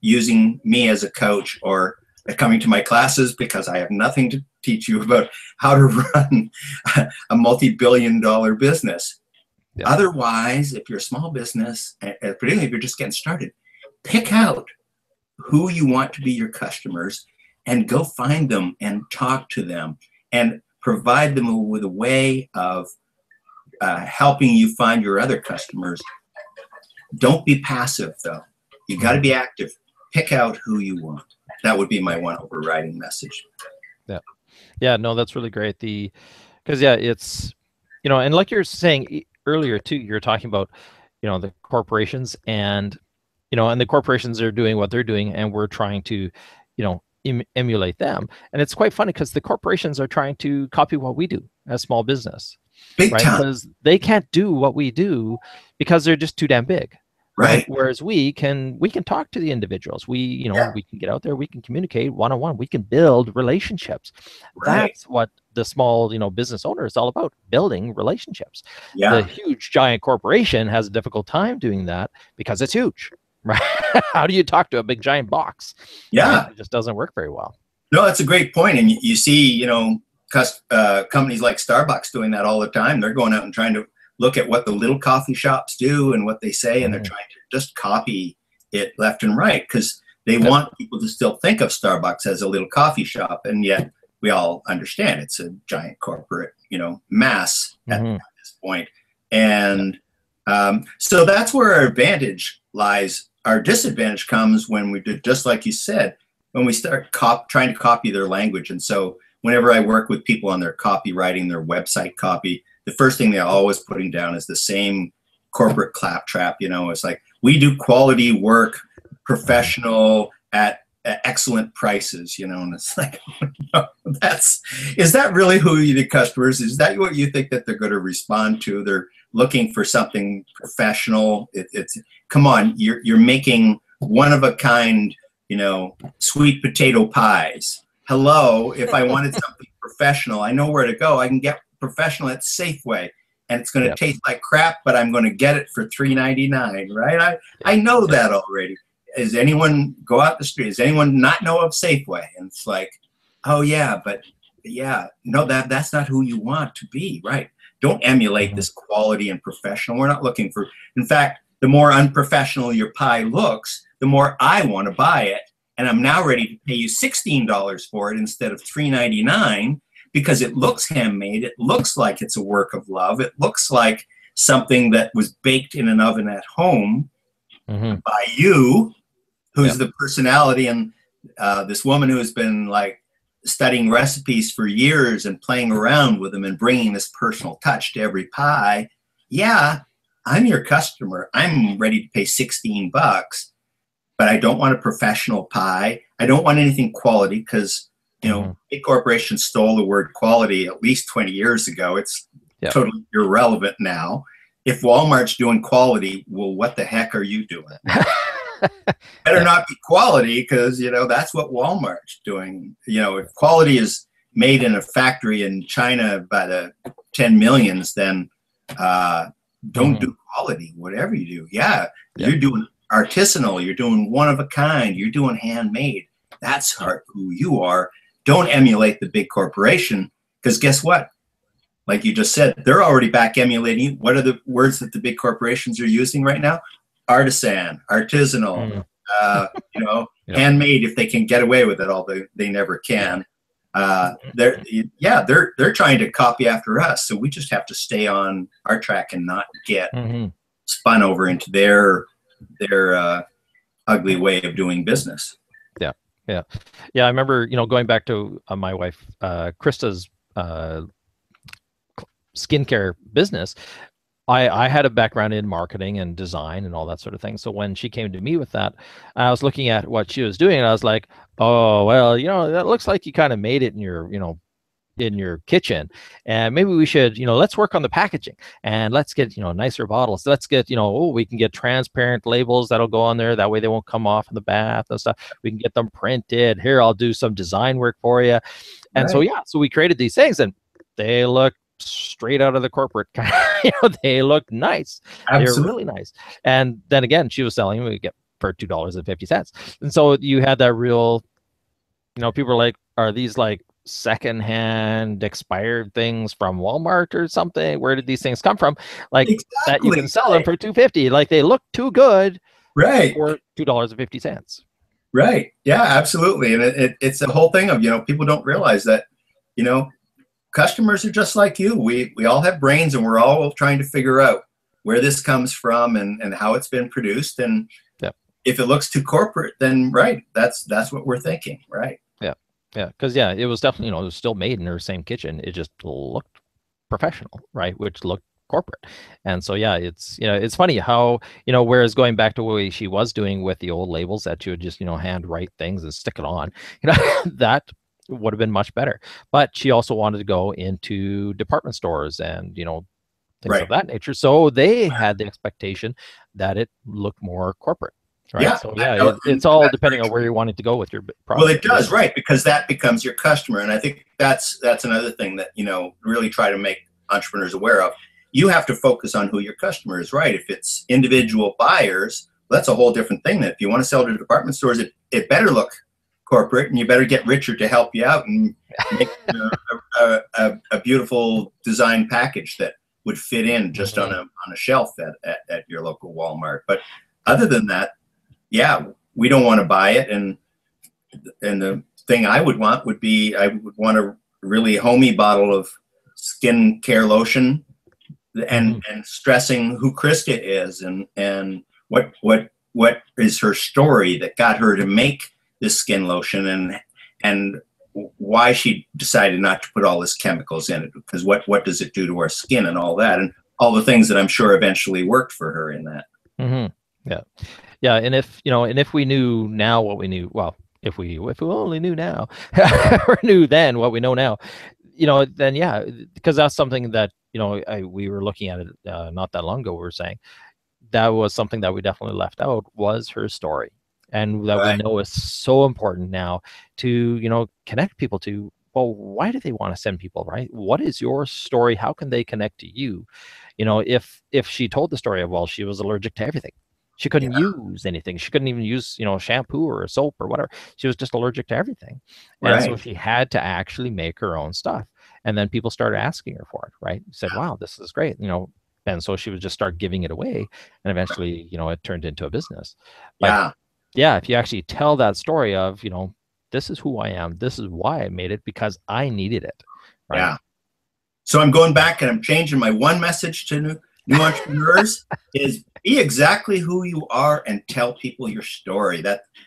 using me as a coach or coming to my classes, because I have nothing to teach you about how to run a multi-billion-dollar business. Yeah. Otherwise, if you're a small business, particularly if you're just getting started, pick out who you want to be your customers and go find them and talk to them and provide them with a way of helping you find your other customers. Don't be passive, though. You got to be active. Pick out who you want. That would be my one overriding message. Yeah, no, that's really great. Because it's, and like you're saying earlier too, you're talking about, the corporations and the corporations are doing what they're doing, and we're trying to, emulate them. And it's quite funny because the corporations are trying to copy what we do as small business, big right? Time. Because they can't do what we do because they're just too damn big. Right. Whereas we can talk to the individuals. We can get out there, we can communicate one-on-one, we can build relationships. Right. That's what the small, business owner is all about, building relationships. Yeah. The huge giant corporation has a difficult time doing that because it's huge, right? How do you talk to a big giant box? Yeah. Right? It just doesn't work very well. No, that's a great point. And you see, companies like Starbucks doing that all the time. They're going out and trying to look at what the little coffee shops do and what they say, and they're trying to just copy it left and right because they want people to still think of Starbucks as a little coffee shop, and yet we all understand it's a giant corporate, mass at this point. And so that's where our advantage lies. Our disadvantage comes when we do, just like you said, when we start trying to copy their language. And so whenever I work with people on their copywriting, their website copy, the first thing they're always putting down is the same corporate claptrap. It's like, we do quality work, professional, at excellent prices, and it's like, is that really who the customers? Is that what you think that they're going to respond to? They're looking for something professional. It's come on, you're making one of a kind, sweet potato pies. Hello, if I wanted something professional, I know where to go. I can get professional at Safeway, and it's going to taste like crap, but I'm going to get it for $3.99, right? I know that already. Does anyone go out the street? Does anyone not know of Safeway? And it's like, oh yeah, but no, that's not who you want to be, right? Don't emulate this quality and professional. We're not looking for, in fact, the more unprofessional your pie looks, the more I want to buy it. And I'm now ready to pay you $16 for it instead of $3.99 because it looks handmade. It looks like it's a work of love. It looks like something that was baked in an oven at home by you, who's the personality, and this woman who has been like studying recipes for years and playing around with them and bringing this personal touch to every pie. Yeah, I'm your customer. I'm ready to pay $16, but I don't want a professional pie. I don't want anything quality because, big corporations stole the word quality at least 20 years ago. It's totally irrelevant now. If Walmart's doing quality, well, what the heck are you doing? Better not be quality because, that's what Walmart's doing. If quality is made in a factory in China by the 10 millions, then don't do quality, whatever you do. You're doing artisanal, you're doing one of a kind, you're doing handmade. That's who you are. Don't emulate the big corporation because guess what? Like you just said, they're already back emulating. What are the words that the big corporations are using right now? Artisan, artisanal, handmade if they can get away with it, although they never can. They're trying to copy after us, so we just have to stay on our track and not get spun over into their ugly way of doing business. I remember going back to my wife Krista's skincare business. I had a background in marketing and design and all that sort of thing. So when she came to me with that, I was looking at what she was doing and I was like, oh, well, that looks like you kind of made it in your kitchen, and maybe we should, let's work on the packaging and let's get, nicer bottles. Let's get, we can get transparent labels that'll go on there. That way they won't come off in the bath and stuff. We can get them printed. Here, I'll do some design work for you. And so we created these things and they look straight out of the corporate kind of, they look nice. Absolutely. They're really nice. And then again, she was selling, we get for $2.50. And so you had that real, people are like, are these like secondhand expired things from Walmart or something? Where did these things come from? Like that you can sell them for $2.50. Like they look too good, right? For $2.50. Right. Yeah, absolutely. And it's the whole thing of, people don't realize that, customers are just like you. We all have brains and we're all trying to figure out where this comes from and how it's been produced. And if it looks too corporate, then that's what we're thinking. Right. Yeah. Because it was definitely, it was still made in her same kitchen. It just looked professional, right? Which looked corporate. And so, it's funny how, whereas going back to what she was doing with the old labels that she would just, hand write things and stick it on, that would have been much better. But she also wanted to go into department stores and, things of that nature. So they had the expectation that it looked more corporate. Right. Yeah. So it's all depending on where you're wanting to go with your product. Well, it does, right? Because that becomes your customer. And I think that's another thing that, really try to make entrepreneurs aware of. You have to focus on who your customer is, right? If it's individual buyers, that's a whole different thing. That if you want to sell to department stores, it better look corporate, and you better get Richard to help you out and make a beautiful design package that would fit in just on Mhm. a shelf at your local Walmart. But other than that, yeah, we don't want to buy it. And the thing I would want would be, I would want a really homey bottle of skin care lotion, Mhm. and stressing who Krista is, and what is her story that got her to make this skin lotion, and why she decided not to put all this chemicals in it, because what does it do to our skin and all that, and all the things that I'm sure eventually worked for her in that. Mhm. Yeah. Yeah, and if, and if we knew now what we knew, well, if we only knew now or knew then what we know now, then yeah, because that's something that, we were looking at it not that long ago. We were saying that was something that we definitely left out, was her story, and that we Right, know is so important now to, connect people to, well, why do they want to send people, right? What is your story? How can they connect to you? If she told the story of, well, she was allergic to everything, she couldn't yeah, use anything, she couldn't even use, shampoo or soap or whatever, she was just allergic to everything. And so right, she had to actually make her own stuff, and then people started asking her for it, right? Said, wow, this is great, and so she would just start giving it away, and eventually, it turned into a business. But yeah, yeah, if you actually tell that story of, this is who I am, this is why I made it, because I needed it, right? yeah. So I'm going back and I'm changing my one message to new entrepreneurs is be exactly who you are and tell people your story.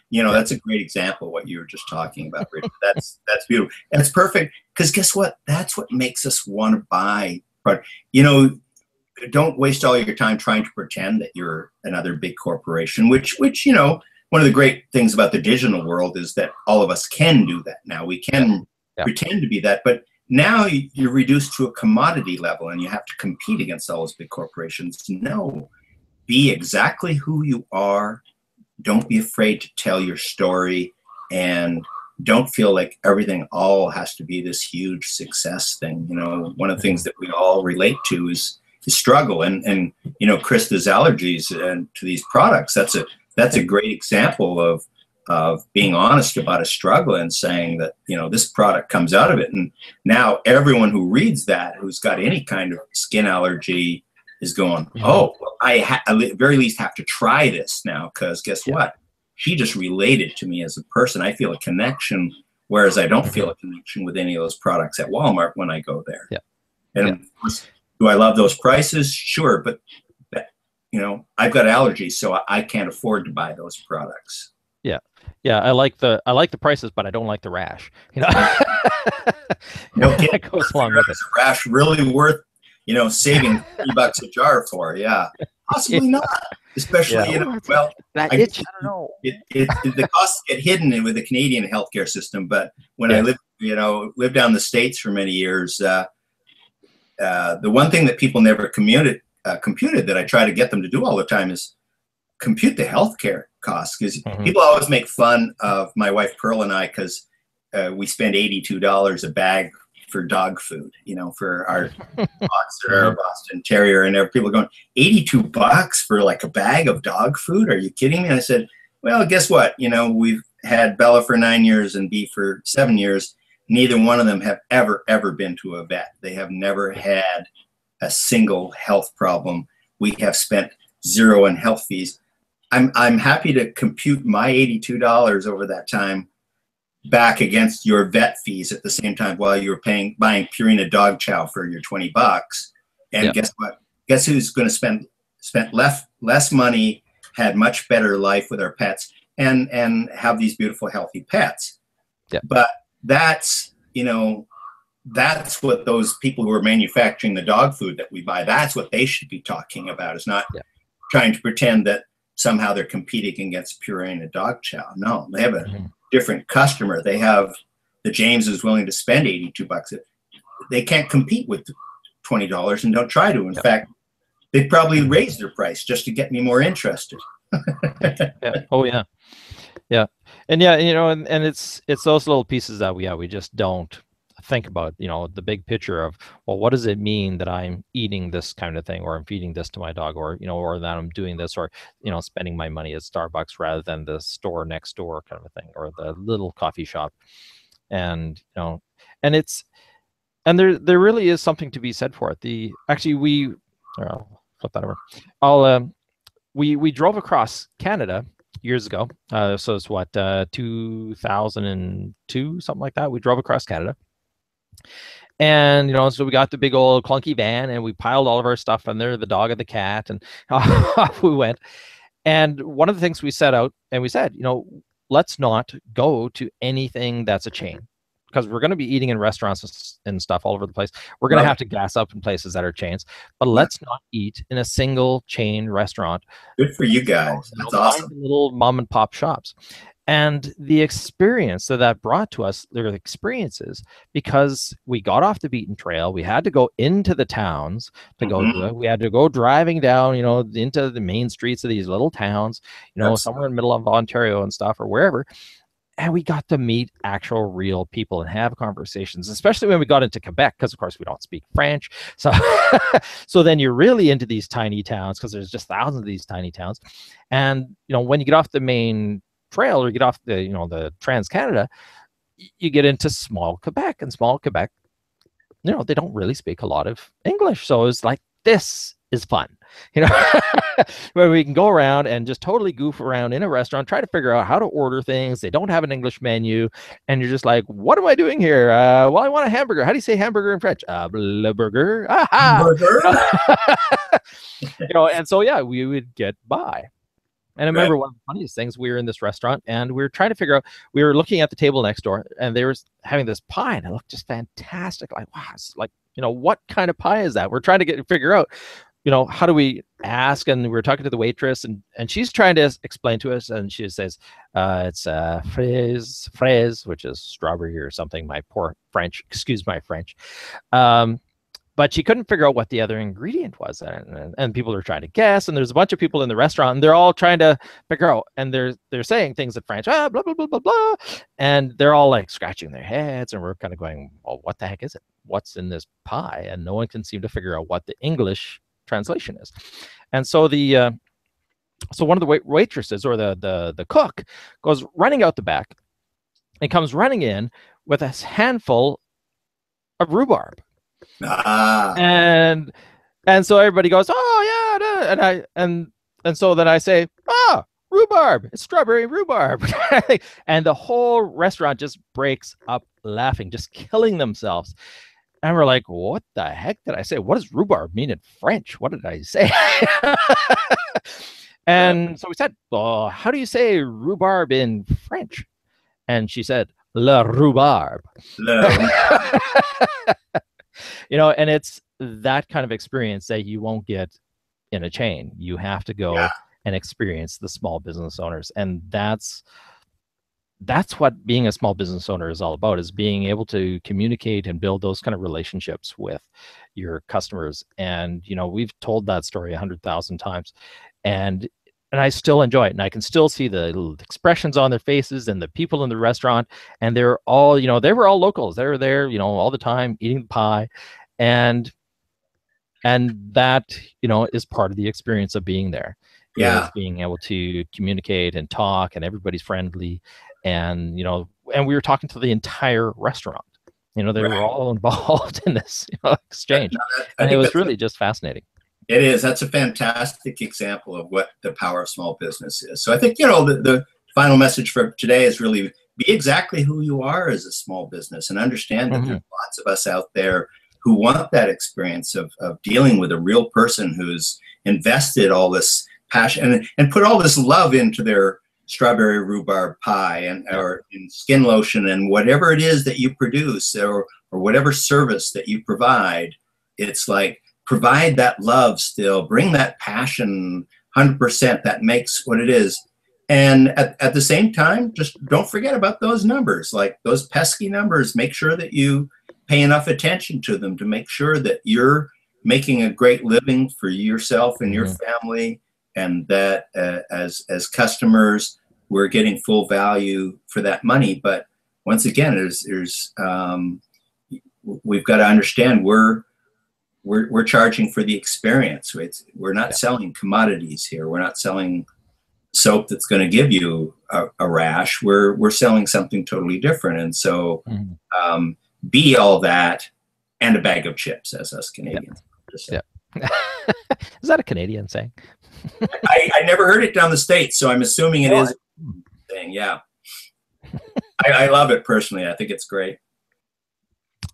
Yeah. That's a great example of what you were just talking about, Richard. That's beautiful. And it's perfect because guess what? That's what makes us want to buy product. Don't waste all your time trying to pretend that you're another big corporation, which one of the great things about the digital world is that all of us can do that now. We Yeah. can Yeah. pretend to be that, but now you're reduced to a commodity level and you have to compete against all those big corporations. No, be exactly who you are. Don't be afraid to tell your story, and don't feel like everything all has to be this huge success thing. One of the things Mhm. that we all relate to is the struggle, and Krista's allergies and to these products. That's a great example of being honest about a struggle and saying that this product comes out of it, and now everyone who reads that, who's got any kind of skin allergy, is going, Mhm. oh, well, at the very least have to try this now, because guess Yeah. what? She just related to me as a person. I feel a connection, whereas I don't feel Mhm. a connection with any of those products at Walmart when I go there. Yeah. And Yeah. of course, do I love those prices? Sure, but I've got allergies, so I can't afford to buy those products. Yeah. Yeah. I like the prices, but I don't like the rash. No kidding. That goes along with it. Is a rash really worth, saving $3 a jar for? Yeah, Yeah. possibly not. Yeah. Especially, Oh, that's well, that I guess itch. I don't know. the costs get hidden with the Canadian healthcare system. But when I Yes. lived down the States for many years, the one thing that people never computed that I try to get them to do all the time is compute the healthcare costs, because Mhm. people always make fun of my wife Pearl and I, because we spend $82 a bag for dog food, for our boxer, our Mhm. Boston Terrier, and people are going, $82 for like a bag of dog food? Are you kidding me? And I said, well, guess what? We've had Bella for 9 years and B for 7 years. Neither one of them have ever been to a vet. They have never had a single health problem. We have spent zero in health fees. I'm happy to compute my $82 over that time back against your vet fees at the same time, while you're buying Purina dog chow for your $20. Yeah. And guess what? Guess who's going to spent less money, had much better life with our pets, and have these beautiful healthy pets. Yeah. But that's what those people who are manufacturing the dog food that we buy, that's what they should be talking about, is not Yeah. trying to pretend that somehow they're competing against Purina dog chow. No, they have a Mhm. different customer. They have the James is willing to spend $82. They can't compete with $20 and don't try to. In Yeah. fact, they'd probably Mhm. raise their price just to get me more interested. Yeah. Yeah. Oh yeah. Yeah. And yeah, and it's those little pieces that we just don't think about, the big picture of, well, what does it mean that I'm eating this kind of thing, or I'm feeding this to my dog, or or that I'm doing this, or spending my money at Starbucks rather than the store next door kind of a thing, or the little coffee shop. And and And there really is something to be said for it. Actually, I'll flip that over. We drove across Canada years ago. So it's what, 2002, something like that. We drove across Canada. And, so we got the big old clunky van and we piled all of our stuff in there, the dog and the cat, and off we went. And one of the things we set out and we said, let's not go to anything that's a chain, because we're going to be eating in restaurants and stuff all over the place. We're going to have to gas up in places that are chains, but let's not eat in a single chain restaurant. Good for you guys. That's awesome. Little mom and pop shops. And the experience that brought to us, there are experiences, because we got off the beaten trail. We had to go into the towns to go do it. We had to go driving down, into the main streets of these little towns, somewhere in the middle of Ontario and stuff, or wherever. And we got to meet actual real people and have conversations, especially when we got into Quebec, because of course we don't speak French. So, so then you're really into these tiny towns, because there's just thousands of these tiny towns. And, when you get off the main trail or get off the, the Trans-Canada, you get into small Quebec, and small Quebec, they don't really speak a lot of English. So it's like, this is fun, where we can go around and just totally goof around in a restaurant, try to figure out how to order things. They don't have an English menu, and you're just like, what am I doing here? Well, I want a hamburger. How do you say hamburger in French? Burger. And so, yeah, we would get by. And I remember one of the funniest things, we were in this restaurant and we were trying to figure out, we were looking at the table next door and they were having this pie and it looked just fantastic. Like, wow, it's like, what kind of pie is that? We're trying to figure out, how do we ask? And we were talking to the waitress and she's trying to explain to us. And she says, it's fraise, which is strawberry or something. My poor French, excuse my French. But she couldn't figure out what the other ingredient was. And people are trying to guess. And there's a bunch of people in the restaurant and they're all trying to figure out. And they're saying things in French, blah, blah, blah, blah, blah. And they're all like scratching their heads. And we're kind of going, well, what the heck is it? What's in this pie? And no one can seem to figure out what the English translation is. And so so one of the waitresses or the cook goes running out the back and comes running in with a handful of rhubarb. And so everybody goes, oh yeah, and so then I say, rhubarb, it's strawberry rhubarb. And the whole restaurant just breaks up laughing, just killing themselves. And we're like, what the heck did I say? What does rhubarb mean in French? What did I say? And so we said, well, how do you say rhubarb in French? And she said, le rhubarb. And it's that kind of experience that you won't get in a chain. You have to go and experience the small business owners. And that's what being a small business owner is all about, is being able to communicate and build those kind of relationships with your customers. And, we've told that story 100,000 times and I still enjoy it. And I can still see the expressions on their faces and the people in the restaurant. And they're all, they were all locals. They were there, all the time eating the pie. And that, is part of the experience of being there. Yeah. Being able to communicate and talk, and everybody's friendly. And, and we were talking to the entire restaurant. They were all involved in this exchange. And it was really just fascinating. It is. That's a fantastic example of what the power of small business is. So I think, the final message for today is really be exactly who you are as a small business, and understand that there's lots of us out there who want that experience of dealing with a real person who's invested all this passion and put all this love into their strawberry rhubarb pie or in skin lotion and whatever it is that you produce or whatever service that you provide. It's like, provide that love still, bring that passion 100% that makes what it is. And at the same time, just don't forget about those numbers, like those pesky numbers. Make sure that you pay enough attention to them to make sure that you're making a great living for yourself and your family, and that as customers, we're getting full value for that money. But once again, we've got to understand we're charging for the experience. We're not selling commodities here. We're not selling soap that's going to give you a rash. We're selling something totally different. And so be all that and a bag of chips, as us Canadians. Yeah. Is that a Canadian saying? I never heard it down the States, so I'm assuming it is a thing. Yeah. I love it personally. I think it's great.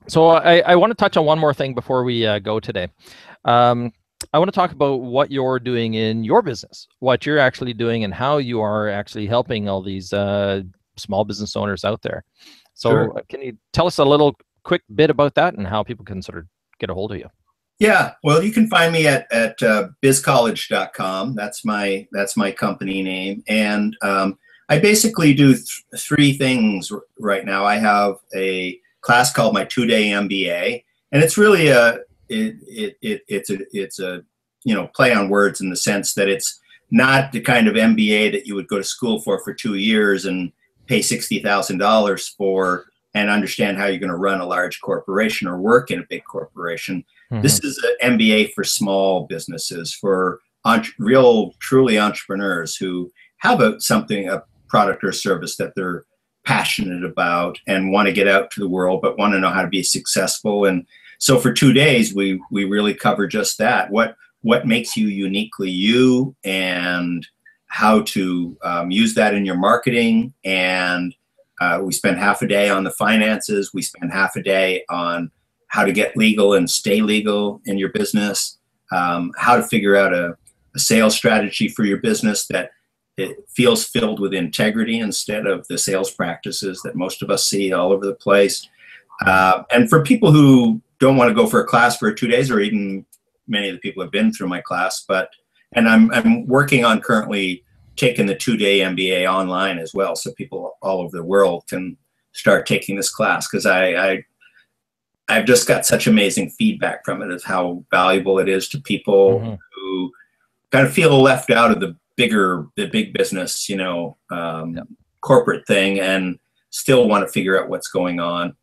So I want to touch on one more thing before we go today. I want to talk about what you're doing in your business, what you're actually doing, and how you are actually helping all these small business owners out there. So Sure. Can you tell us a little quick bit about that and how people can sort of get a hold of you? Yeah, well, you can find me at bizcollege.com. That's my company name, and I basically do three things right now. I have a class called my 2-day MBA, and it's really it's a play on words in the sense that it's not the kind of MBA that you would go to school for 2 years and pay $60,000 for and understand how you're going to run a large corporation or work in a big corporation. Mm-hmm. This is an MBA for small businesses, for real, truly entrepreneurs who have a product or service that they're passionate about and want to get out to the world, but want to know how to be successful. And so for 2 days, we really cover just that. What makes you uniquely you, and how to use that in your marketing. And we spend half a day on the finances. We spend half a day on how to get legal and stay legal in your business, how to figure out a sales strategy for your business that it feels filled with integrity instead of the sales practices that most of us see all over the place. And for people who don't want to go for a class for 2 days, or even many of the people have been through my class, and I'm working on currently taking the 2-day MBA online as well, so people all over the world can start taking this class, because I've just got such amazing feedback from it, of how valuable it is to people mm-hmm. who kind of feel left out of the big business, corporate thing, and still want to figure out what's going on.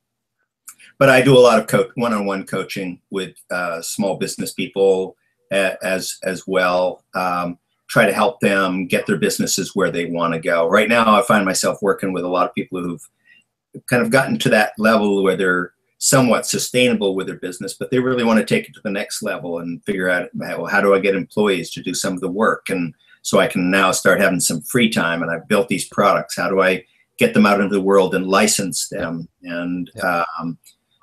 But I do a lot of one-on-one coaching with small business people as well. Try to help them get their businesses where they want to go. Right now, I find myself working with a lot of people who've kind of gotten to that level where they're somewhat sustainable with their business, but they really want to take it to the next level and figure out, well, how do I get employees to do some of the work? And so I can now start having some free time, and I've built these products. How do I get them out into the world and license them? And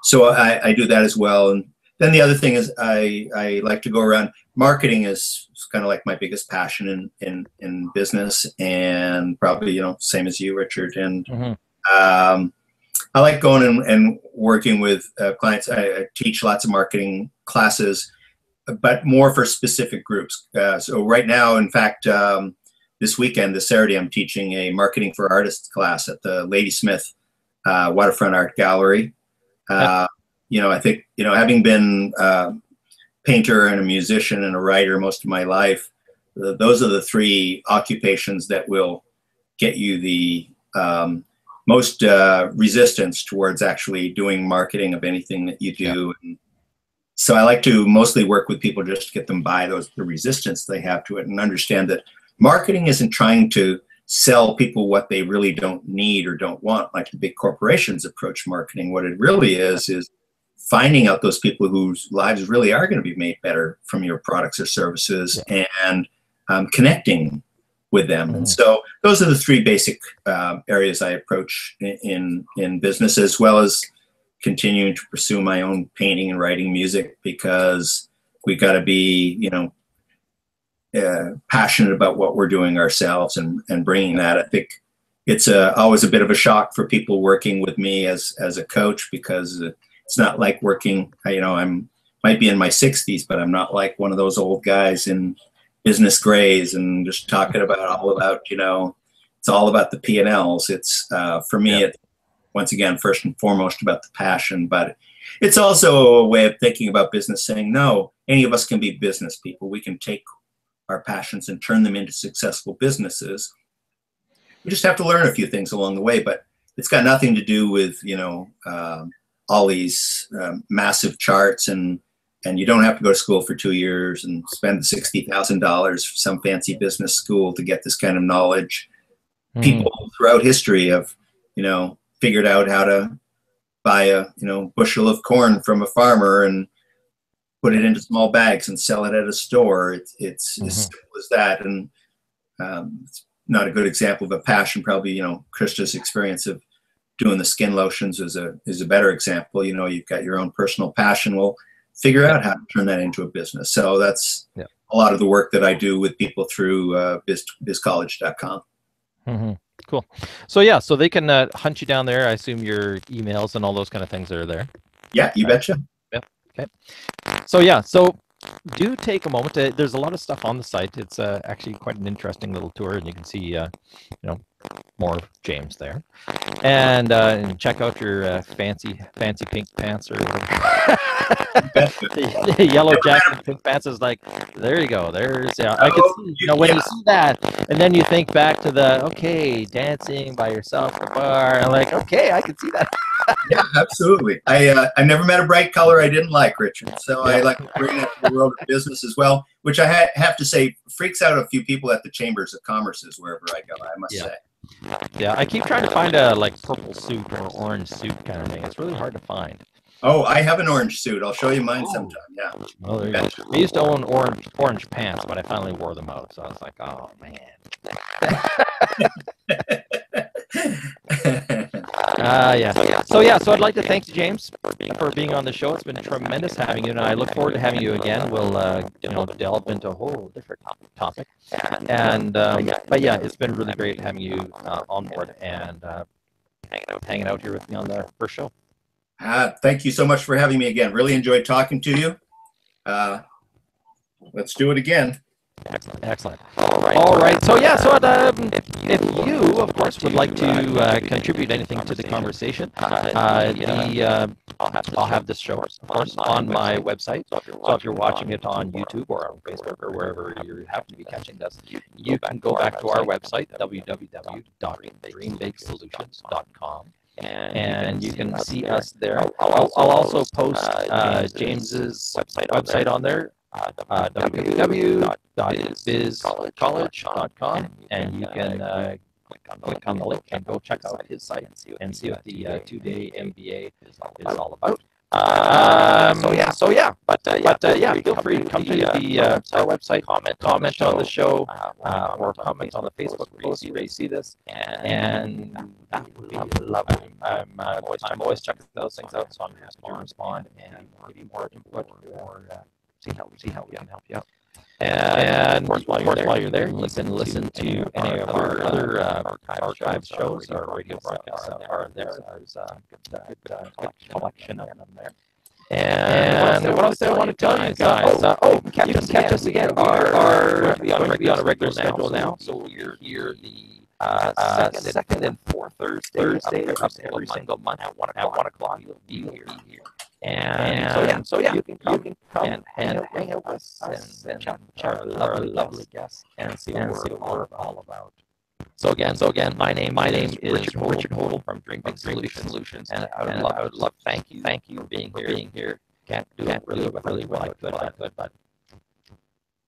so I do that as well. And then the other thing is I like to go around. Marketing is kind of like my biggest passion in business, and probably, same as you, Richard. And mm-hmm. I like going and working with clients. I teach lots of marketing classes, but more for specific groups. So right now, in fact, this weekend, this Saturday, I'm teaching a marketing for artists class at the Ladysmith Waterfront Art Gallery. I think, having been a painter and a musician and a writer most of my life, those are the three occupations that will get you the most resistance towards actually doing marketing of anything that you do. Yeah. And so I like to mostly work with people just to get them by the resistance they have to it, and understand that marketing isn't trying to sell people what they really don't need or don't want, like the big corporations approach marketing. What it really is finding out those people whose lives really are going to be made better from your products or services, and connecting with them. Mm-hmm. And so those are the three basic areas I approach in business, as well as continuing to pursue my own painting and writing music, because we got to be, passionate about what we're doing ourselves and bringing that. I think it's always a bit of a shock for people working with me as a coach, because it's not like working, might be in my 60s, but I'm not like one of those old guys in business grays and just talking about it's all about the P&Ls. It's for me, it's once again, first and foremost about the passion, but it's also a way of thinking about business, saying, no, any of us can be business people. We can take our passions and turn them into successful businesses. We just have to learn a few things along the way, but it's got nothing to do with, all these massive charts, and you don't have to go to school for 2 years and spend $60,000 for some fancy business school to get this kind of knowledge. Mm. People throughout history have, figured out how to buy a bushel of corn from a farmer and put it into small bags and sell it at a store. It's as simple as that. And it's not a good example of a passion. Probably, Krista's experience of doing the skin lotions is a better example. You've got your own personal passion. Well, figure out how to turn that into a business. So that's a lot of the work that I do with people through bizcollege.com. Cool. So so they can hunt you down there. I assume your emails and all those kind of things are there. Yeah, you betcha. Yep. Okay. So do take a moment. There's a lot of stuff on the site. It's actually quite an interesting little tour, and you can see more of James there, and check out your fancy pink pants or the yellow jacket and pink pants is like, there you go. There's I could see when you see that, and then you think back to the dancing by yourself at the bar, and like I could see that. Yeah, absolutely. I never met a bright color I didn't like, Richard. So I like to bring that to the world of business as well, which I have to say freaks out a few people at the chambers of commerces wherever I go, I must say. Yeah, I keep trying to find a purple suit or orange suit kind of thing. It's really hard to find. Oh, I have an orange suit. I'll show you mine sometime. Yeah. Well, there you go. I used to own orange pants, but I finally wore them out. So I was like, oh man. So I'd like to thank James for being on the show. It's been tremendous having you, and I look forward to having you again. We'll delve into a whole different topic. And but yeah, it's been really great having you on board and hanging out here with me on the first show. Thank you so much for having me again. Really enjoyed talking to you. Let's do it again. Excellent. All right. So if you, of course, would like to contribute anything to the conversation, I'll have this show, of course, on my website. So if you're watching it on YouTube or on Facebook or wherever you happen to be catching this, you can go back to our website, www.dreambakesolutions.com. And you can see us there. I'll also post James's website on there, www.bizcollege.com, and you can click on the link and go check out his site and see what the 2-day MBA is all about. Feel free to come to the our website, comment on the show, or comment on the Facebook post where you see this, and that would be lovely. I'm always checking those things out, so I'm happy to respond and give you more input or see how we can help you out. And of course, while you're there, you can listen to any of our other archive shows or radio broadcasts are there. There's a good collection of them there. And what else do I want to tell you guys? You can catch us again. We're going to be on a regular schedule now. So you're here the second and fourth Thursday of every single month at 1 o'clock. You'll be here. And so you can come and hang out with us and chat with our lovely guests and see what we're all about. So again, my name is Richard Hodel from Dream Big Solutions, and I would love thank you for being here. Can't do it really well, but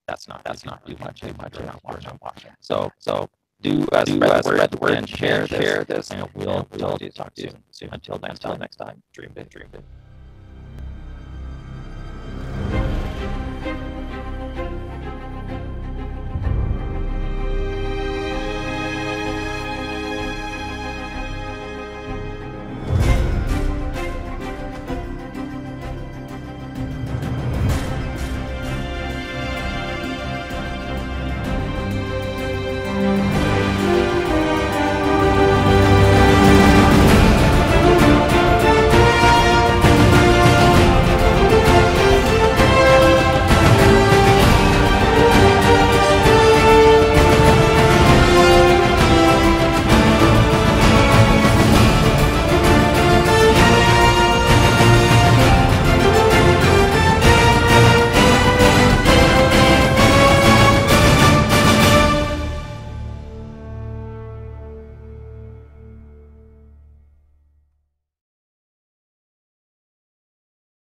that's not too much. You're not watching. So do spread the word and share this, and we'll talk soon. Until next time, dream big.